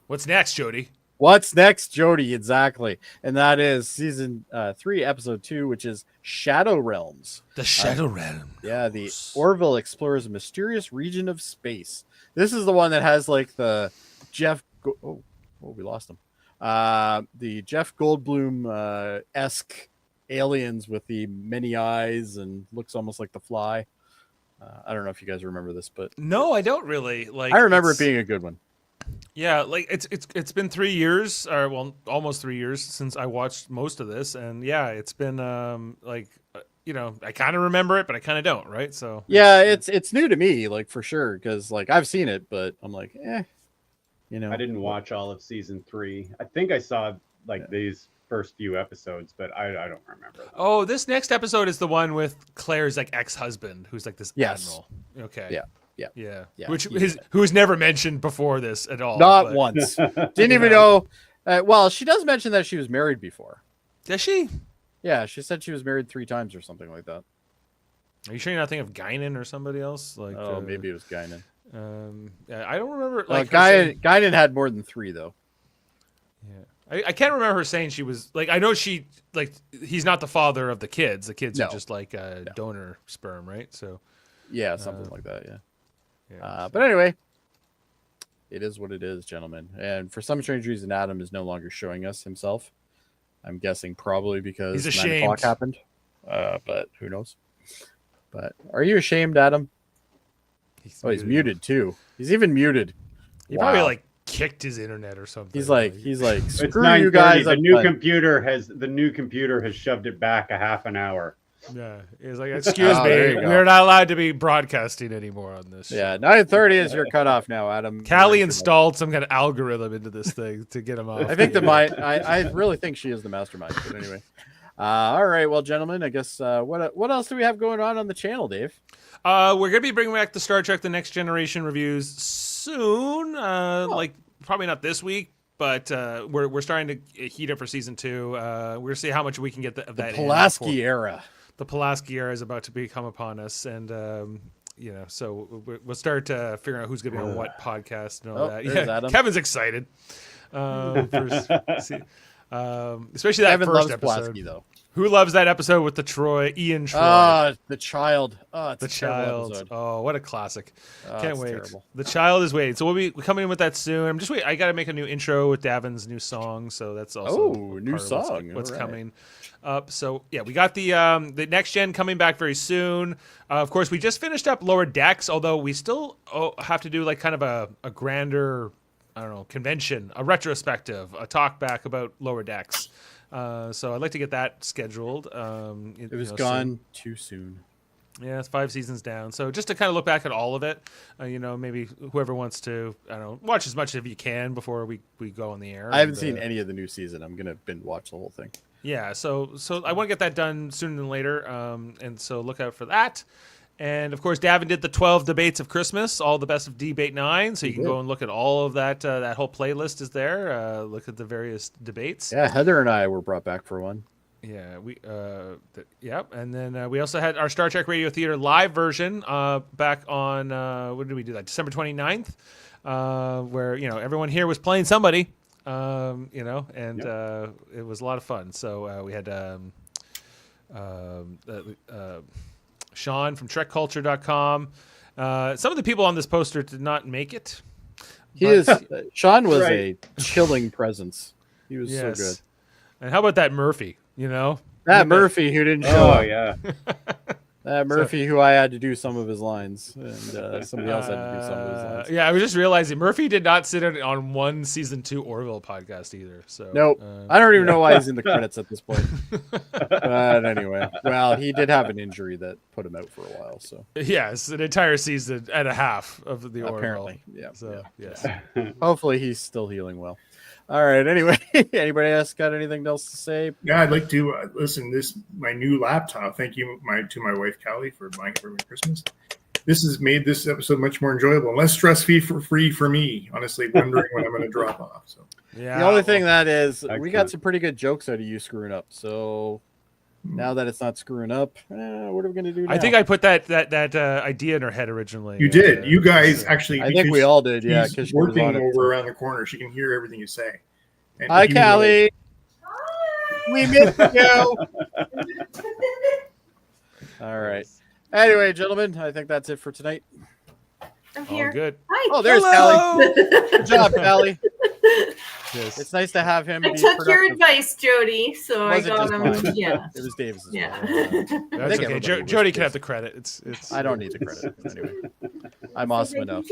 What's next, Jody? What's next, Jody? Exactly. And that is season 3, episode 2, which is Shadow Realms. The Shadow Realms. Yeah, the Orville explores a mysterious region of space. This is the one that has like the we lost him. The Jeff Goldblum esque aliens with the many eyes and looks almost like The Fly. I don't know if you guys remember this, but no, I don't really. Like, I remember it being a good one. Yeah, like it's been 3 years, or well, almost 3 years since I watched most of this, and yeah, it's been like I kind of remember it, but I kind of don't, right? So yeah, it's new to me, like for sure, because like I've seen it, but I'm like, I didn't watch all of season 3. I think I saw these first few episodes, but I don't remember them. Oh, this next episode is the one with Claire's like ex-husband, who's like this admiral. Okay. Yeah. Who was never mentioned before this at all. Not once. Didn't even know. Well, she does mention that she was married before. Does she? Yeah, she said she was married 3 times or something like that. Are you sure you're not thinking of Guinan or somebody else? Maybe it was Guinan. I don't remember. Guinan had more than 3 though. Yeah, I can't remember her saying she was like. I know she he's not the father of the kids. The kids are just like donor sperm, right? So yeah, something like that. Yeah. But anyway, it is what it is, gentlemen. And for some strange reason, Adam is no longer showing us himself. I'm guessing probably because he's 9 ashamed. o'clock happened. But who knows? But are you ashamed, Adam? He's muted too. He's even muted. He probably kicked his internet or something. He's like, screw you guys. The new computer has shoved it back a half an hour. Yeah, he's like, excuse me, we're not allowed to be broadcasting anymore on this. Yeah, 9:30 is your cutoff now, Adam. Callie installed some kind of algorithm into this thing to get him off. I think I really think she is the mastermind. But anyway, all right, well, gentlemen, I guess what else do we have going on the channel, Dave? We're gonna be bringing back the Star Trek: The Next Generation reviews soon. Probably not this week. But we're starting to heat up for season 2. We're gonna see how much we can get of that. Pulaski era. The Pulaski era is about to become upon us, and so we'll start figuring out who's going to be on what podcast and all that. Yeah, Adam. Kevin's excited. Especially that Kevin first loves episode. Pulaski, though. Who loves that episode with the Ian Troy? The Child. It's the Child. Oh, what a classic! Can't wait. Terrible. The Child is waiting. So we'll be coming in with that soon. I'm just waiting. I got to make a new intro with Davin's new song, so that's also new song. What's coming up? So yeah, we got the next gen coming back very soon. Of course, we just finished up Lower Decks, although we still have to do kind of a grander, convention, a retrospective, a talk back about Lower Decks. So I'd like to get that scheduled. It was gone too soon. Yeah, it's 5 seasons down. So just to kind of look back at all of it, maybe whoever wants to, watch as much as you can before we go on the air. I haven't seen any of the new season. I'm gonna binge watch the whole thing. Yeah, so I want to get that done sooner than later, and so look out for that. And of course, Davin did the 12 debates of Christmas, all the best of Debate 9. So you can go and look at all of that. That whole playlist is there. Look at the various debates. Yeah, Heather and I were brought back for one. Yeah, and then we also had our Star Trek Radio Theater live version back on when did we do that? December 29th, where everyone here was playing somebody, and it was a lot of fun. So we had Sean from TrekCulture.com. Some of the people on this poster did not make it. Sean was a chilling presence. He was so good. And how about that Murphy? Murphy who didn't show up. Oh yeah. That Murphy who I had to do some of his lines, and somebody else had to do some of his lines. Yeah, I was just realizing Murphy did not sit on one season 2 Orville podcast either. So nope. I don't even know why he's in the credits at this point. But anyway, well, he did have an injury that put him out for a while. So yes, an entire season and a half of the Orville. Apparently, yeah. So yes. Hopefully, he's still healing well. All right. Anyway, anybody else got anything else to say? Yeah, I'd like to listen. My new laptop. Thank you, to my wife Callie for buying it for me for Christmas. This has made this episode much more enjoyable and less stress-free for me. Honestly, wondering when I'm going to drop off. So yeah. The only thing that is, we got some pretty good jokes out of you screwing up. So now that it's not screwing up, what are we going to do now? I think I put that idea in her head originally. You did. You guys actually. I think we all did. Yeah, because she's working over around the corner. She can hear everything you say. And hi, Callie. We missed you. All right. Anyway, gentlemen, I think that's it for tonight. I'm here. Oh, good. Hi. Oh, there's Callie. Good job, Callie. Yes. It's nice to have him. I took your advice, Jody, so I got him. Mine? Yeah. It was Dave's. Yeah. That's okay. Jody can have the credit. It's. I don't need the credit. Anyway, I'm awesome enough.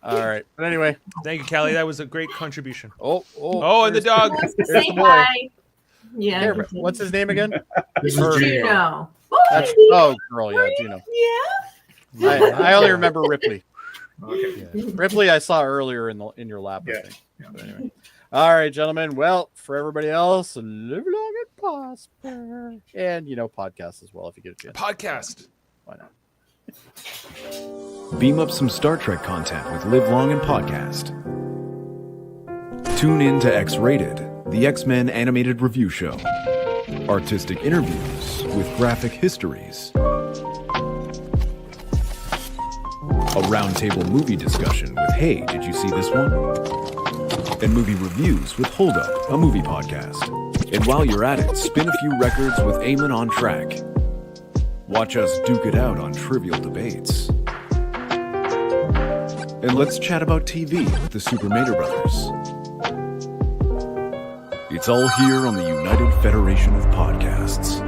All right. But anyway, thank you, Callie. That was a great contribution. Oh, and the dog. Say hi. Yeah. What's his name again? Juno. Girl, yeah, Gino. Yeah. I only remember Ripley. Okay. Yeah. Ripley, I saw earlier in your lap. Yeah. I think. But anyway. All right, gentlemen. Well, for everybody else, live long and prosper, and podcast as well if you get a chance. Podcast. Why not? Beam up some Star Trek content with Live Long and Podcast. Tune in to X-Rated, the X-Men animated review show. Artistic interviews with graphic histories. A roundtable movie discussion with Hey, did you see this one? And movie reviews with Hold Up, a movie podcast. And while you're at it, spin a few records with Eamon on Track. Watch us duke it out on trivial debates. And let's chat about TV with the Super Mater Brothers. It's all here on the United Federation of Podcasts.